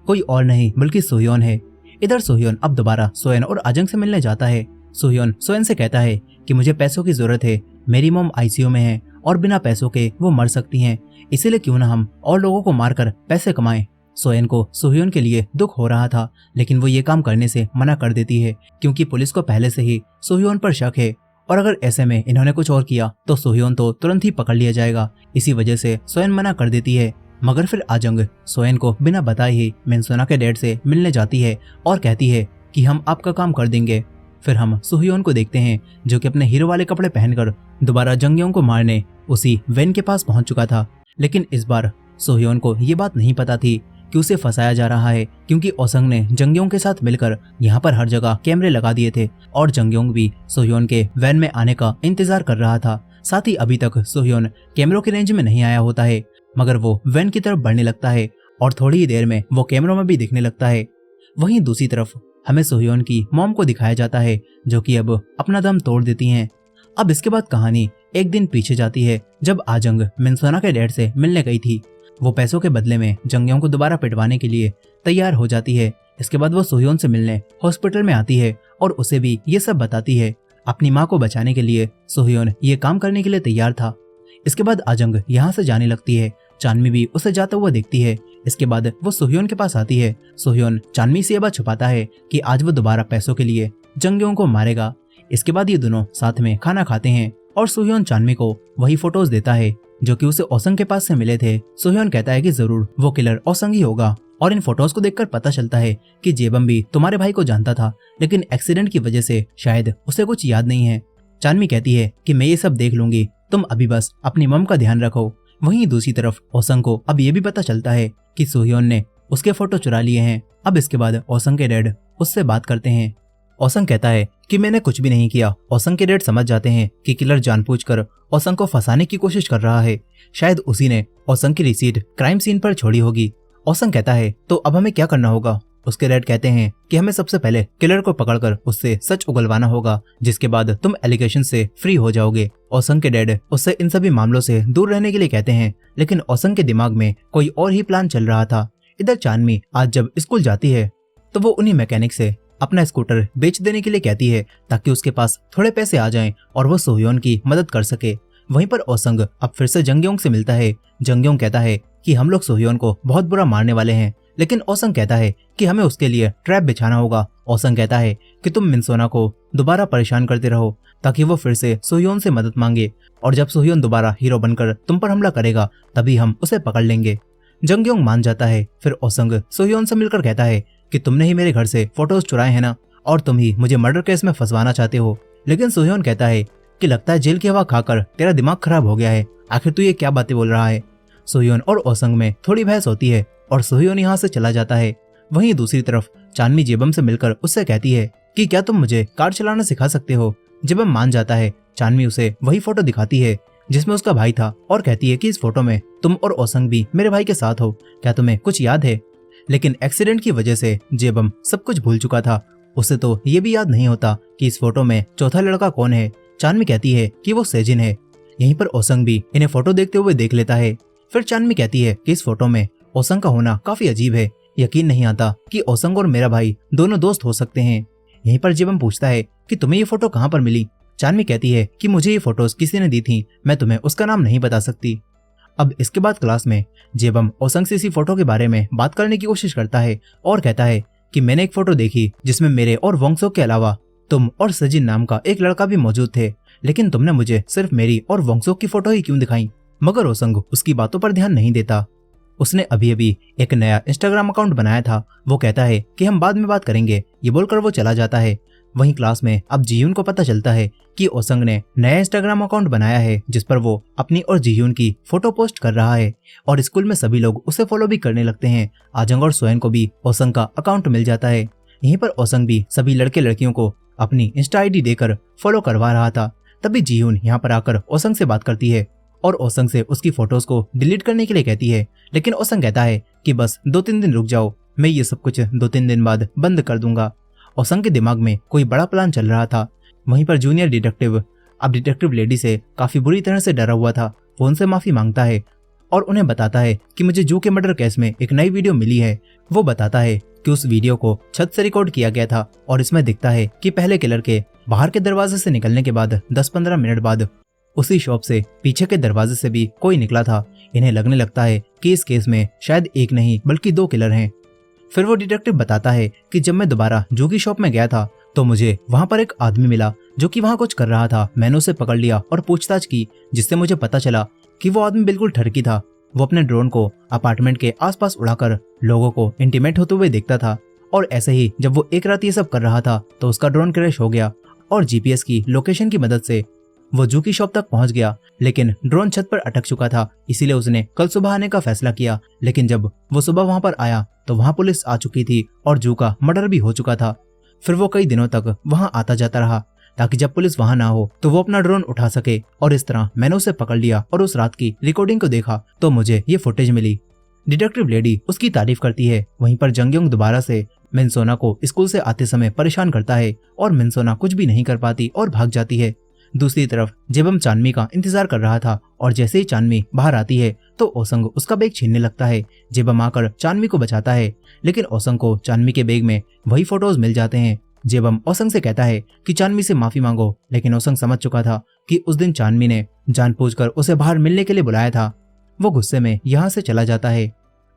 कोई और नहीं बल्कि सोह्योन है। इधर सोह्योन अब दोबारा सोएन और आजंग से मिलने जाता है। सोह्योन सोएन से कहता है कि मुझे पैसों की जरूरत है, मेरी मॉम आईसीयू में है और बिना पैसों के वो मर सकती हैं, इसीलिए क्यों ना हम और लोगों को मारकर पैसे कमाएं। सोएन को सोह्योन के लिए दुख हो रहा था, लेकिन वो ये काम करने से मना कर देती है क्योंकि पुलिस को पहले से ही सोह्योन पर शक है और अगर ऐसे में इन्होंने कुछ और किया तो सोह्योन तो तुरंत ही पकड़ लिया जाएगा। इसी वजह से सोएन मना कर देती है। मगर फिर आजंग सोएन को बिना बताए ही मिनसोना के डैड से मिलने जाती है और कहती है कि हम आपका काम कर देंगे। फिर हम सोह्योन को देखते हैं जो कि अपने हीरो वाले कपड़े पहनकर दोबारा जंगयोंग को मारने उसी वैन के पास पहुंच चुका था। लेकिन इस बार सोह्योन को ये बात नहीं पता थी कि उसे फंसाया जा रहा है क्योंकि ओसंग ने जंगयोंग के साथ मिलकर यहाँ पर हर जगह कैमरे लगा दिए थे और जंगयोंग भी सोह्योन के वैन में आने का इंतजार कर रहा था। साथ ही अभी तक सोह्योन कैमरों के रेंज में नहीं आया होता है, मगर वो वैन की तरफ बढ़ने लगता है और थोड़ी ही देर में वो कैमरों में भी दिखने लगता है। वहीं दूसरी तरफ हमें सोह्योन की मॉम को दिखाया जाता है जो कि अब अपना दम तोड़ देती हैं। अब इसके बाद कहानी एक दिन पीछे जाती है जब आजंग मिनसोना के डैड से मिलने गई थी। वो पैसों के बदले में जंगयोंग को दोबारा पिटवाने के लिए तैयार हो जाती है। इसके बाद वो सोह्योन से मिलने हॉस्पिटल में आती है और उसे भी ये सब बताती है। अपनी माँ को बचाने के लिए सोह्योन ये काम करने के लिए तैयार था। इसके बाद आजंग यहाँ से जाने लगती है। चानमी भी उसे जाता हुआ देखती है। इसके बाद वो सोह्योन के पास आती है। सोह्योन चानमी से ये बात छुपाता है कि आज वो दोबारा पैसों के लिए जंगयोंग को मारेगा। इसके बाद ये दोनों साथ में खाना खाते हैं और सोह्योन चानमी को वही फोटोज देता है जो कि उसे ओसंग के पास से मिले थे। सोह्योन कहता है कि जरूर वो किलर ओसंग ही होगा और इन फोटोज को देखकर पता चलता है कि जेबम भी तुम्हारे भाई को जानता था, लेकिन एक्सीडेंट की वजह से शायद उसे कुछ याद नहीं है। चानमी कहती है कि मैं ये सब देख लूंगी, तुम अभी बस अपनी मम का ध्यान रखो। वहीं दूसरी तरफ ओसंग को अब ये भी पता चलता है कि सोह्योन ने उसके फोटो चुरा लिए हैं। अब इसके बाद ओसंग के डैड उससे बात करते हैं। ओसंग कहता है कि मैंने कुछ भी नहीं किया। ओसंग के डैड समझ जाते हैं कि किलर जानबूझकर ओसंग को फंसाने की कोशिश कर रहा है। शायद उसी ने ओसंग की रिसीट क्राइम सीन पर छोड़ी होगी। ओसंग कहता है तो अब हमें क्या करना होगा। उसके डैड कहते हैं कि हमें सबसे पहले किलर को पकड़कर उससे सच उगलवाना होगा, जिसके बाद तुम एलिगेशन से फ्री हो जाओगे। ओसंग के डैड उससे इन सभी मामलों से दूर रहने के लिए कहते हैं, लेकिन ओसंग के दिमाग में कोई और ही प्लान चल रहा था। इधर चानमी आज जब स्कूल जाती है तो वो उन्हीं मैकेनिक से अपना स्कूटर बेच देने के लिए कहती है ताकि उसके पास थोड़े पैसे आ जाएं और वो सोह्योन की मदद कर सके। वहीं पर ओसंग अब फिर से जंगयोंग से मिलता है। जंगयोंग कहता है कि हम लोग सोह्योन को बहुत बुरा मारने वाले हैं, लेकिन ओसंग कहता है कि हमें उसके लिए ट्रैप बिछाना होगा। ओसंग कहता है कि तुम मिनसोना को दोबारा परेशान करते रहो ताकि वो फिर से सोह्योन से मदद मांगे और जब सोह्योन दोबारा हीरो बनकर तुम पर हमला करेगा तभी हम उसे पकड़ लेंगे। जंगयोंग मान जाता है। फिर ओसंग सोह्योन से मिलकर कहता है कि तुमने ही मेरे घर से फोटोज चुराए हैं ना, और तुम ही मुझे मर्डर केस में फंसवाना चाहते हो। लेकिन सोह्योन कहता है कि लगता है जेल की हवा खाकर तेरा दिमाग खराब हो गया है, आखिर तू ये क्या बातें बोल रहा है। सोह्योन और ओसंग में थोड़ी बहस होती है और सोह्योन यहाँ से चला जाता है। वहीं दूसरी तरफ चानमी जेबम से मिलकर उससे कहती है कि क्या तुम मुझे कार चलाना सिखा सकते हो। जेबम मान जाता है। चानमी उसे वही फोटो दिखाती है जिसमें उसका भाई था और कहती है कि इस फोटो में तुम और ओसंग भी मेरे भाई के साथ हो, क्या तुम्हें कुछ याद है। लेकिन एक्सीडेंट की वजह से जेबम सब कुछ भूल चुका था। उसे तो ये भी याद नहीं होता कि इस फोटो में चौथा लड़का कौन है। चानमी कहती है कि वो सेजिन है। यहीं पर ओसंग भी इन्हें फोटो देखते हुए देख लेता है। फिर चानमी कहती है कि इस फोटो में ओसंग का होना काफी अजीब है, यकीन नहीं आता कि ओसंग और मेरा भाई दोनों दोस्त हो सकते हैं। यहीं पर जेबम पूछता है कि तुम्हें ये फोटो कहाँ पर मिली। चानमी कहती है कि मुझे ये फोटोज किसी ने दी थी, मैं तुम्हें उसका नाम नहीं बता सकती। अब इसके बाद क्लास में जेबम ओसंग से इसी फोटो के बारे में बात करने की कोशिश करता है और कहता है कि मैंने एक फोटो देखी जिसमें मेरे और वोंगसोक के अलावा तुम और सजिन नाम का एक लड़का भी मौजूद थे, लेकिन तुमने मुझे सिर्फ मेरी और वोंगसोक की फोटो ही क्यों दिखाई। मगर ओसंग उसकी बातों पर ध्यान नहीं देता। उसने अभी अभी एक नया इंस्टाग्राम अकाउंट बनाया था। वो कहता है कि हम बाद में बात करेंगे, ये बोलकर वो चला जाता है। वहीं क्लास में अब जीयून को पता चलता है कि ओसंग ने नया इंस्टाग्राम अकाउंट बनाया है जिस पर वो अपनी और जीयून की फोटो पोस्ट कर रहा है और स्कूल में सभी लोग उसे फॉलो भी करने लगते हैं। आजंग और सोयन को भी ओसंग का अकाउंट मिल जाता है। यहीं पर ओसंग भी सभी लड़के लड़कियों को अपनी इंस्टा आईडी देकर फॉलो करवा रहा था। तभी जीयून यहाँ पर आकर ओसंग से बात करती है और ओसंग से उसकी फोटोज को डिलीट करने के लिए कहती है, लेकिन ओसंग कहता है कि बस 2-3 दिन रुक जाओ, मैं ये सब कुछ 2-3 दिन बाद बंद कर दूंगा। ओसंग के दिमाग में कोई बड़ा प्लान चल रहा था। वहीं पर जूनियर डिटेक्टिव अब डिटेक्टिव लेडी से काफी बुरी तरह से डरा हुआ था। वो उनसे माफी मांगता है और उन्हें बताता है कि मुझे जू के मर्डर केस में एक नई वीडियो मिली है। वो बताता है कि उस वीडियो को छत से रिकॉर्ड किया गया था और इसमें दिखता है कि पहले किलर के बाहर के दरवाजे से निकलने के बाद 10-15 मिनट बाद उसी शॉप से पीछे के दरवाजे से भी कोई निकला था। इन्हें लगने लगता है कि इस केस में शायद एक नहीं बल्कि 2 किलर हैं। फिर वो डिटेक्टिव बताता है कि जब मैं दोबारा जू की शॉप में गया था तो मुझे वहां पर एक आदमी मिला जो कि वहां कुछ कर रहा था। मैंने उसे पकड़ लिया और पूछताछ की, जिससे मुझे पता चला कि वो आदमी बिल्कुल ठरकी था। वो अपने ड्रोन को अपार्टमेंट के आसपास उड़ाकर लोगों को इंटीमेट होते हुए देखता था और ऐसे ही जब वो एक रात ये सब कर रहा था तो उसका ड्रोन क्रैश हो गया और जीपीएस की लोकेशन की मदद से वो जू की शॉप तक पहुंच गया, लेकिन ड्रोन छत पर अटक चुका था। इसीलिए उसने कल सुबह आने का फैसला किया, लेकिन जब वो सुबह वहां पर आया तो वहां पुलिस आ चुकी थी और जू का मर्डर भी हो चुका था। फिर वो कई दिनों तक वहां आता जाता रहा ताकि जब पुलिस वहां ना हो तो वो अपना ड्रोन उठा सके और इस तरह मैंने उसे पकड़ लिया और उस रात की रिकॉर्डिंग को देखा तो मुझे ये फुटेज मिली। डिटेक्टिव लेडी उसकी तारीफ करती है। वहीं पर जंगयोंग दोबारा से मिनसोना को स्कूल से आते समय परेशान करता है और मिनसोना कुछ भी नहीं कर पाती और भाग जाती है। दूसरी तरफ जेबम चानमी का इंतजार कर रहा था और जैसे ही चानमी बाहर आती है तो ओसंग उसका बैग छीनने लगता है। जेबम आकर चानमी को बचाता है, लेकिन ओसंग को चानमी के बैग में वही फोटोज मिल जाते हैं। जेबम ओसंग से कहता है कि चानमी से माफी मांगो, लेकिन ओसंग समझ चुका था कि उस दिन चानमी ने जानबूझकर उसे बाहर मिलने के लिए बुलाया था। वो गुस्से में यहाँ से चला जाता है।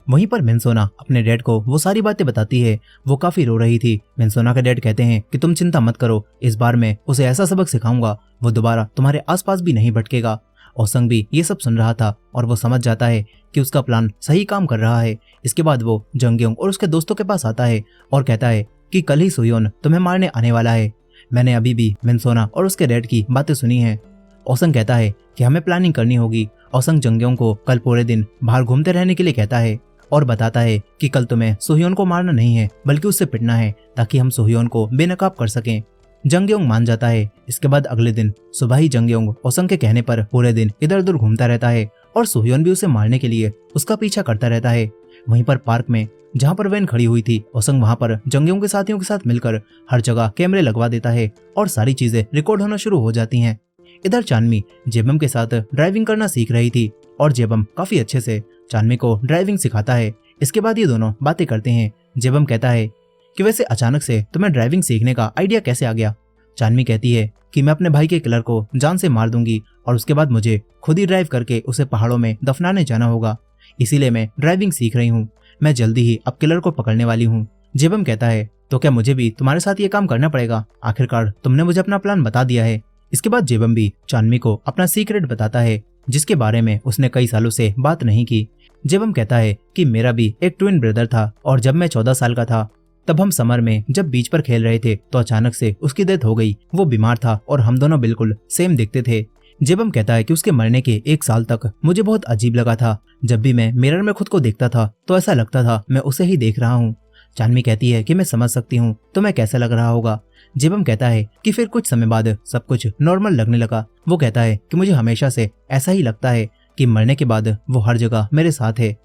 वहीं पर मिनसोना अपने डैड को वो सारी बातें बताती है। वो काफी रो रही थी। मिनसोना के डैड कहते हैं कि तुम चिंता मत करो, इस बार मैं उसे ऐसा सबक सिखाऊंगा वो दोबारा तुम्हारे आसपास भी नहीं भटकेगा। ओसंग भी ये सब सुन रहा था और वो समझ जाता है कि उसका प्लान सही काम कर रहा है। इसके बाद वो जंगयोंग और उसके दोस्तों के पास आता है और कहता है कि कल ही सुयोन तुम्हें मारने आने वाला है। मैंने अभी भी मिनसोना और उसके डैड की बातें सुनी है। ओसंग कहता है कि हमें प्लानिंग करनी होगी। ओसंग जंगयोंग को कल पूरे दिन बाहर घूमते रहने के लिए कहता है और बताता है कि कल तुम्हें सोह्योन को मारना नहीं है बल्कि उससे पिटना है ताकि हम सोह्योन को बेनकाब कर सकें। जंगयोंग मान जाता है। इसके बाद अगले दिन सुबह ही जंगयोंग ओसंग के कहने पर पूरे दिन इधर उधर घूमता रहता है और सोह्योन भी उसे मारने के लिए उसका पीछा करता रहता है। वहीं पर पार्क में जहाँ पर वैन खड़ी हुई थी, ओसंग वहाँ पर जंगयोंग के साथियों के साथ मिलकर हर जगह कैमरे लगवा देता है और सारी चीजें रिकॉर्ड होना शुरू हो जाती हैं। इधर चानमी जेबम के साथ ड्राइविंग करना सीख रही थी और जेबम काफी अच्छे से चानमी को ड्राइविंग सिखाता है। इसके बाद ये दोनों बातें करते हैं। जेबम कहता है कि वैसे अचानक से तुम्हें ड्राइविंग सीखने का आइडिया कैसे आ गया। चानमी कहती है कि मैं अपने भाई के किलर को जान से मार दूंगी और उसके बाद मुझे खुद ही ड्राइव करके उसे पहाड़ों में दफनाने जाना होगा, इसीलिए मैं ड्राइविंग सीख रही हूँ। मैं जल्दी ही अब किलर को पकड़ने वाली हूँ। जेबम कहता है तो क्या मुझे भी तुम्हारे साथ ये काम करना पड़ेगा? आखिरकार तुमने मुझे अपना प्लान बता दिया है। इसके बाद जेबम भी चानमी को अपना सीक्रेट बताता है जिसके बारे में उसने कई सालों से बात नहीं की। जेबम कहता है कि मेरा भी एक ट्विन ब्रदर था और जब मैं 14 साल का था तब हम समर में जब बीच पर खेल रहे थे तो अचानक से उसकी डेथ हो गई। वो बीमार था और हम दोनों बिल्कुल सेम दिखते थे। जेबम कहता है कि उसके मरने के 1 साल तक मुझे बहुत अजीब लगा था। जब भी मैं मिरर में खुद को देखता था तो ऐसा लगता था मैं उसे ही देख रहा हूँ। चानमी कहती है कि मैं समझ सकती हूँ तुम्हें कैसा लग रहा होगा। जेबम कहता है कि फिर कुछ समय बाद सब कुछ नॉर्मल लगने लगा। वो कहता है कि मुझे हमेशा से ऐसा ही लगता है कि मरने के बाद वो हर जगह मेरे साथ है।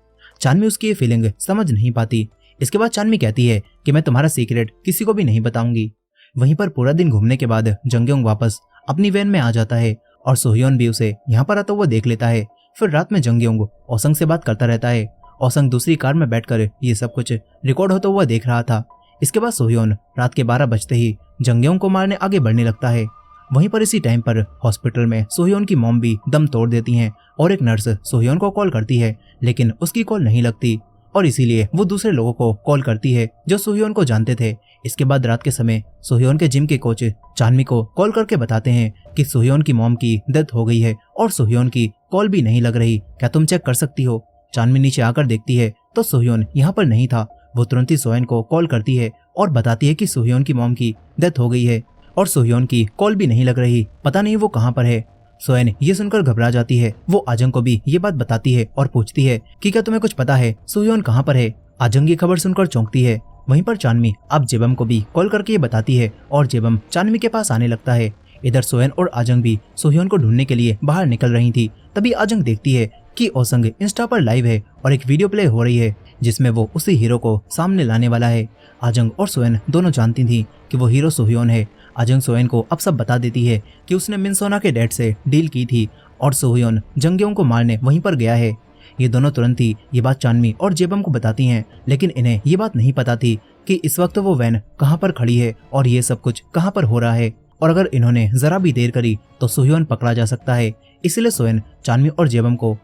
चानमी उसकी ये फीलिंग समझ नहीं पाती। इसके बाद चानमी कहती है कि मैं तुम्हारा सीक्रेट किसी को भी नहीं बताऊंगी। वहीं पर पूरा दिन घूमने के बाद जंगयोंग वापस अपनी वैन में आ जाता है और सोह्योन भी उसे यहाँ पर आता हुआ देख लेता है। फिर रात में जंगयोंग ओसंग से बात करता रहता है। ओसंग दूसरी कार में बैठकर ये सब कुछ रिकॉर्ड होता हुआ देख रहा था। इसके बाद सोह्योन रात के 12 बजते ही जंगयोंग को मारने आगे बढ़ने लगता है। वहीं पर इसी टाइम पर हॉस्पिटल में सोह्योन की मॉम भी दम तोड़ देती हैं और एक नर्स सोह्योन को कॉल करती है, लेकिन उसकी कॉल नहीं लगती और इसीलिए वो दूसरे लोगों को कॉल करती है जो सोह्योन को जानते थे। इसके बाद रात के समय सोह्योन के जिम के कोच चानमी को कॉल करके बताते हैं कि सोह्योन की मॉम की डेथ हो गई है और सोह्योन की कॉल भी नहीं लग रही, क्या तुम चेक कर सकती हो? चानमी नीचे आकर देखती है तो सोह्योन यहाँ पर नहीं था। वो तुरंत ही सोहेन को कॉल करती है और बताती है कि सोह्योन की मॉम की डेथ हो गई है और सोह्योन की कॉल भी नहीं लग रही, पता नहीं वो कहाँ पर है। सोहेन ये सुनकर घबरा जाती है। वो आजंग को भी ये बात बताती है और पूछती है कि क्या तुम्हें कुछ पता है, सोह्योन कहाँ पर है। आजंग ये खबर सुनकर चौंकती है। वहीं पर चानमी अब जेबम को भी कॉल करके ये बताती है और जेबम चानमी के पास आने लगता है। इधर सोहेन और आजंग भी सोह्योन को ढूंढने के लिए बाहर निकल रही थी। तभी आजंग देखती है कि ओसंग इंस्टा पर लाइव है और एक वीडियो प्ले हो रही है जिसमें वो उसी हीरो को सामने लाने वाला है। आजंग और सोहेन दोनों जानती थी कि वो हीरो सोह्योन है। आजंग सोहेन को अब सब बता देती है कि उसने मिनसोना के डैड से डील की थी और सोह्योन जंगियों को मारने वहीं पर गया है। ये दोनों तुरंत ही ये बात चानमी और जेबम को बताती हैं, लेकिन इन्हें ये बात नहीं पता थी कि इस वक्त वो वैन कहाँ पर खड़ी है और ये सब कुछ कहाँ पर हो रहा है और अगर इन्होंने जरा भी देर करी तो सोह्योन पकड़ा जा सकता है। इसलिए सोहेन चानमी और जेबम को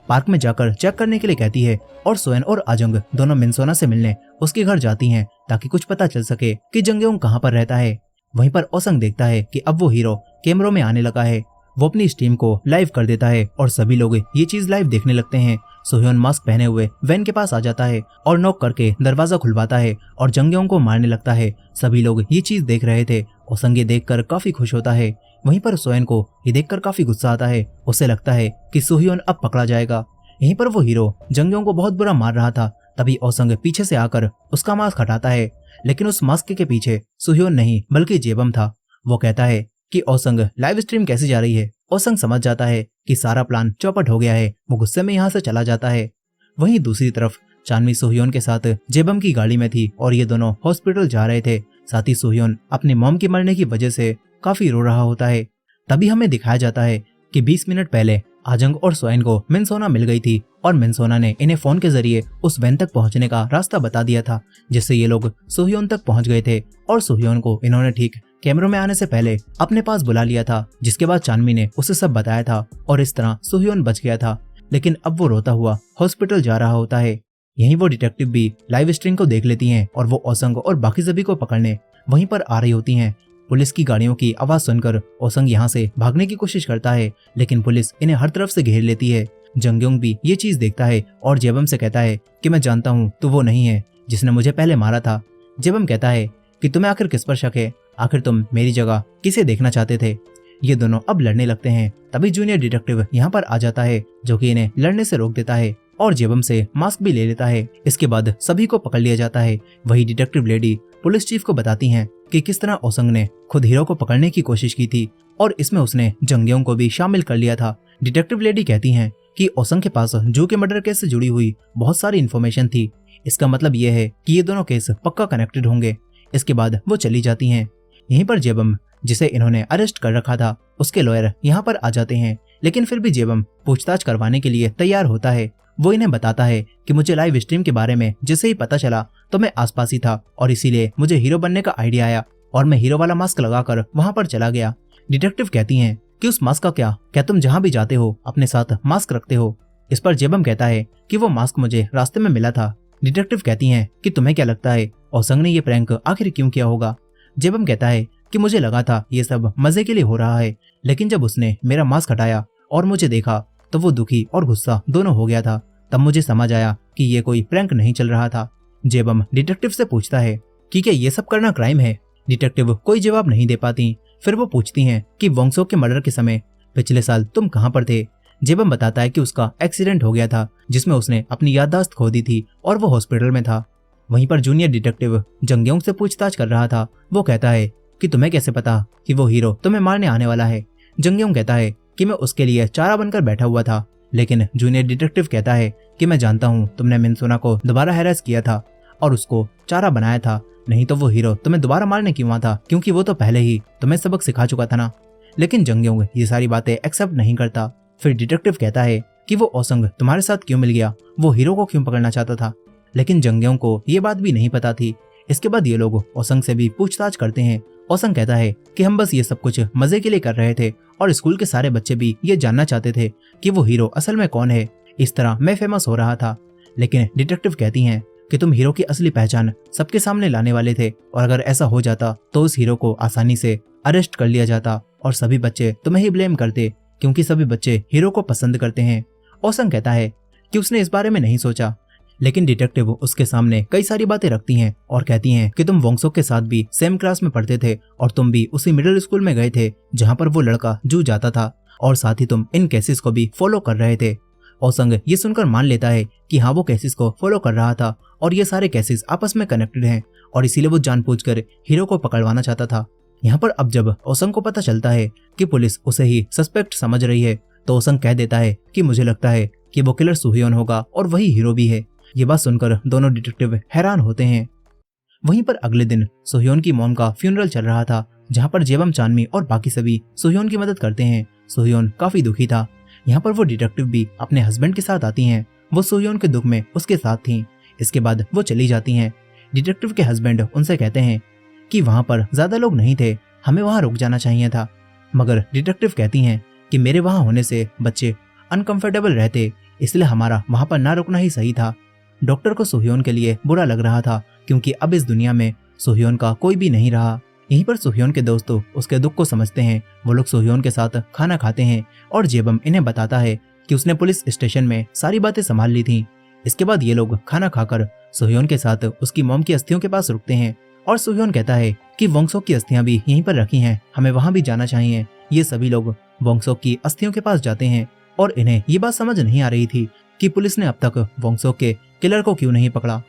पार्क में जाकर चेक करने के लिए कहती है और सोहेन और आजंग दोनों मिनसोना से मिलने उसके घर जाती हैं ताकि कुछ पता चल सके कि जंगयोंग कहाँ पर रहता है। वहीं पर ओसंग देखता है कि अब वो हीरो कैमरों में आने लगा है। वो अपनी स्ट्रीम को लाइव कर देता है और सभी लोग ये चीज लाइव देखने लगते हैं। सोह्योन मास्क पहने हुए वैन के पास आ जाता है और नॉक करके दरवाजा खुलवाता है और जंगयोंग को मारने लगता है। सभी लोग ये चीज देख रहे थे। ओसंग ये देखकर काफी खुश होता है। वहीं पर सोहेन को ये देखकर काफी गुस्सा आता है। उसे लगता है कि सोह्योन अब पकड़ा जाएगा। यहीं पर वो हीरो जंगयोंग को बहुत बुरा मार रहा था। तभी ओसंग पीछे से आकर उसका मास्क हटाता है, लेकिन उस मास्क के पीछे सोह्योन नहीं बल्कि जेबम था। वो कहता है कि ओसंग लाइव स्ट्रीम कैसे जा रही है। ओसंग समझ जाता है कि सारा प्लान चौपट हो गया है। वो गुस्से में यहाँ से चला जाता है। वहीं दूसरी तरफ चानमी सोह्योन के साथ जेबम की गाड़ी में थी और ये दोनों हॉस्पिटल जा रहे थे। साथ ही सोह्योन अपनी मॉम के मरने की वजह से काफी रो रहा होता है। तभी हमें दिखाया जाता है कि 20 मिनट पहले आजंग और सोहेन को मिनसोना मिल गई थी और मिनसोना ने इन्हें फोन के जरिए उस वैन तक पहुंचने का रास्ता बता दिया था, जिससे ये लोग सोह्योन तक पहुंच गए थे और सोह्योन को इन्होंने ठीक कैमरों में आने से पहले अपने पास बुला लिया था, जिसके बाद चानमी ने उसे सब बताया था और इस तरह सोह्योन बच गया था। लेकिन अब वो रोता हुआ हॉस्पिटल जा रहा होता है। यहीं वो डिटेक्टिव भी लाइव स्ट्रीम को देख लेती हैं और वो ओसंग और बाकी सभी को पकड़ने वहीं पर आ रही होती हैं। पुलिस की गाड़ियों की आवाज सुनकर ओसंग यहाँ से भागने की कोशिश करता है, लेकिन पुलिस इन्हें हर तरफ से घेर लेती है। जंगयोंग भी ये चीज देखता है और जेबम से कहता है कि मैं जानता हूँ तू वो नहीं है जिसने मुझे पहले मारा था। जेबम कहता है कि तुम्हें आखिर किस पर शक है, आखिर तुम मेरी जगह किसे देखना चाहते थे। ये दोनों अब लड़ने लगते हैं। तभी जूनियर डिटेक्टिव यहाँ पर आ जाता है जो कि इन्हें लड़ने से रोक देता है और जेबम से मास्क भी ले लेता है। इसके बाद सभी को पकड़ लिया जाता है। वही डिटेक्टिव लेडी पुलिस चीफ को बताती हैं कि किस तरह ओसंग ने खुद हीरो को पकड़ने की कोशिश की थी और इसमें उसने जंगयोंग को भी शामिल कर लिया था। डिटेक्टिव लेडी कहती हैं कि ओसंग के पास जू के मर्डर केस से जुड़ी हुई बहुत सारी इन्फॉर्मेशन थी। इसका मतलब ये है कि ये दोनों केस पक्का कनेक्टेड होंगे। इसके बाद वो चली जाती हैं। यहीं पर जेबम, जिसे इन्होंने अरेस्ट कर रखा था, उसके लॉयर यहाँ पर आ जाते हैं, लेकिन फिर भी जेबम पूछताछ करवाने के लिए तैयार होता है। वो इन्हें बताता है कि मुझे लाइव स्ट्रीम के बारे में जैसे ही पता चला तो मैं आसपास ही था और इसीलिए मुझे हीरो बनने का आइडिया आया और मैं हीरो वाला मास्क लगाकर वहां पर चला गया। डिटेक्टिव कहती हैं कि उस मास्क का क्या तुम जहां भी जाते हो अपने साथ मास्क रखते हो। इस पर जेबम कहता है कि वो मास्क मुझे रास्ते में मिला था। डिटेक्टिव कहती हैं कि तुम्हें क्या लगता है ओसंग ने ये प्रैंक आखिर क्यों किया होगा। जेबम कहता है कि मुझे लगा था ये सब मजे के लिए हो रहा है, लेकिन जब उसने मेरा मास्क हटाया और मुझे देखा तो वो दुखी और गुस्सा दोनों हो गया था। तब मुझे समझ आया कि ये कोई प्रैंक नहीं चल रहा था। जेबम डिटेक्टिव से पूछता है कि क्या ये सब करना क्राइम है। डिटेक्टिव कोई जवाब नहीं दे पाती। फिर वो पूछती हैं कि वोंगसोक के मर्डर के समय पिछले साल तुम कहाँ पर थे। जेबम बताता है कि उसका एक्सीडेंट हो गया था जिसमें उसने अपनी याददाश्त खो दी थी और वो हॉस्पिटल में था। वहीं पर जूनियर डिटेक्टिव जंगयोंग से पूछताछ कर रहा था। वो कहता है कि तुम्हें कैसे पता कि वो हीरो तुम्हें मारने आने वाला है। जंगयोंग कहता है कि मैं उसके लिए चारा बनकर बैठा हुआ था, लेकिन जूनियर डिटेक्टिव कहता है कि मैं जानता हूँ तुमने मिनसोना को दोबारा हैरेस किया था और उसको चारा बनाया था, नहीं तो वो हीरो तुम्हें दोबारा मारने क्यों था, क्योंकि वो तो पहले ही तुम्हें सबक सिखा चुका था ना। लेकिन जंगयोंग ये सारी बातें एक्सेप्ट नहीं करता। फिर डिटेक्टिव कहता है कि वो ओसंग तुम्हारे साथ क्यों मिल गया, वो हीरो को क्यों पकड़ना चाहता था। लेकिन जंगयोंग को ये बात भी नहीं पता थी। इसके बाद ये लोग ओसंग से भी पूछताछ करते हैं। ओसंग कहता है कि हम बस ये सब कुछ मजे के लिए कर रहे थे और स्कूल के सारे बच्चे भी ये जानना चाहते थे कि वो हीरो असल में कौन है। इस तरह मैं फेमस हो रहा था। लेकिन डिटेक्टिव कहती हैं कि तुम हीरो की असली पहचान सबके सामने लाने वाले थे और अगर ऐसा हो जाता तो उस हीरो को आसानी से अरेस्ट कर लिया जाता और सभी बच्चे तुम्हें ही ब्लेम करते, क्योंकि सभी बच्चे हीरो को पसंद करते हैं। ओसंग कहता है कि उसने इस बारे में नहीं सोचा। लेकिन डिटेक्टिव उसके सामने कई सारी बातें रखती हैं और कहती हैं कि तुम वोंगसोक के साथ भी सेम क्लास में पढ़ते थे और तुम भी उसी मिडिल स्कूल में गए थे जहाँ पर वो लड़का जू जाता था, और साथ ही तुम इन केसेस को भी फॉलो कर रहे थे। ओसंग ये सुनकर मान लेता है कि हाँ, वो केसेस को फॉलो कर रहा था और ये सारे केसेस आपस में कनेक्टेड हैं और इसीलिए वो जानबूझकर हीरो को पकड़वाना चाहता था। यहाँ पर अब जब ओसंग को पता चलता है कि पुलिस उसे ही सस्पेक्ट समझ रही है, तो ओसंग कह देता है कि मुझे लगता है कि वो किलर सुहियोन होगा और वही हीरो भी है। ये बात सुनकर दोनों डिटेक्टिव हैरान होते हैं। वहीं पर अगले दिन सुहियोन की मॉम का फ्यूनरल चल रहा था, जहाँ पर जेबम, चानमी और बाकी सभी सुहियोन की मदद करते हैं। सुहियोन काफी दुखी था। यहाँ पर वो डिटेक्टिव भी अपने हस्बैंड के साथ आती हैं। वो सुहियोन के दुख में उसके साथ थी। इसके बाद वो चली जाती हैं। डिटेक्टिव के हस्बैंड उनसे कहते हैं कि वहाँ पर ज्यादा लोग नहीं थे, हमें वहाँ रुक जाना चाहिए था। मगर डिटेक्टिव कहती हैं कि मेरे वहाँ होने से बच्चे अनकंफर्टेबल रहते, इसलिए हमारा वहाँ पर ना रुकना ही सही था। डॉक्टर को सुहियोन के लिए बुरा लग रहा था क्योंकि अब इस दुनिया में सुहियोन का कोई भी नहीं रहा। यहीं पर सुहियोन के दोस्तों उसके दुख को समझते हैं। वो लोग सुहियोन के साथ खाना खाते हैं और जेबम इन्हें बताता है कि उसने पुलिस स्टेशन में सारी बातें संभाल ली थी। इसके बाद ये लोग खाना खाकर सुहियोन के साथ उसकी मॉम की अस्थियों के पास रुकते हैं और सुहियोन कहता है कि वोंगसोक की अस्थियां भी यहीं पर रखी हैं, हमें वहां भी जाना चाहिए। ये सभी लोग वोंगसोक की अस्थियों के पास जाते हैं और इन्हें ये बात समझ नहीं आ रही थी कि पुलिस ने अब तक वोंगसोक के किलर को क्यों नहीं पकड़ा।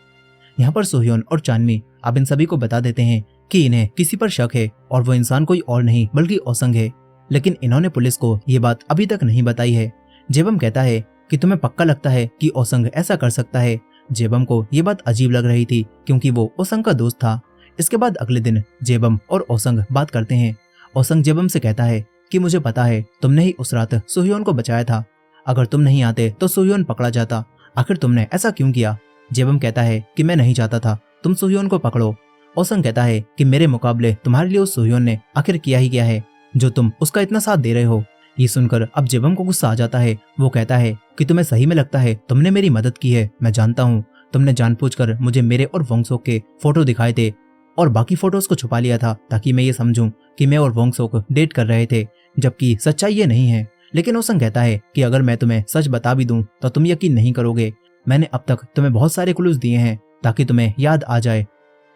यहाँ पर सुहियोन और चानमी अब इन सभी को बता देते हैं कि इन्हें किसी पर शक है और वो इंसान कोई और नहीं बल्कि ओसंग है, लेकिन इन्होंने पुलिस को ये बात अभी तक नहीं बताई है। जेबम कहता है कि तुम्हें पक्का लगता है कि ओसंग ऐसा कर सकता है। जेबम को ये बात अजीब लग रही थी क्योंकि वो ओसंग का दोस्त था। इसके बाद अगले दिन जेबम और ओसंग बात करते हैं। ओसंग जेबम से कहता है कि मुझे पता है तुमने ही उस रात सुहियोन को बचाया था, अगर तुम नहीं आते तो सुहियोन पकड़ा जाता, आखिर तुमने ऐसा क्यों किया। जेबम कहता है कि मैं नहीं चाहता था तुम सुहियोन को पकड़ो। ओसंग कहता है कि मेरे मुकाबले तुम्हारे लिए उस सुहियोन ने आखिर किया ही क्या है जो तुम उसका इतना साथ दे रहे हो। ये सुनकर अब जेबम को गुस्सा आ जाता है। वो कहता है कि तुम्हें सही में लगता है तुमने मेरी मदद की है। मैं जानता हूँ तुमने जानबूझकर मुझे मेरे और वोंगसोक के फोटो दिखाए थे और बाकी फोटोज को छुपा लिया था ताकि मैं ये समझूं कि मैं और वोंगसोक डेट कर रहे थे, जबकि सच्चाई ये नहीं है। लेकिन ओसंग कहता है कि अगर मैं तुम्हें सच बता भी दूं तो तुम यकीन नहीं करोगे। मैंने अब तक तुम्हें बहुत सारे क्लूज दिए हैं ताकि तुम्हें याद आ जाए,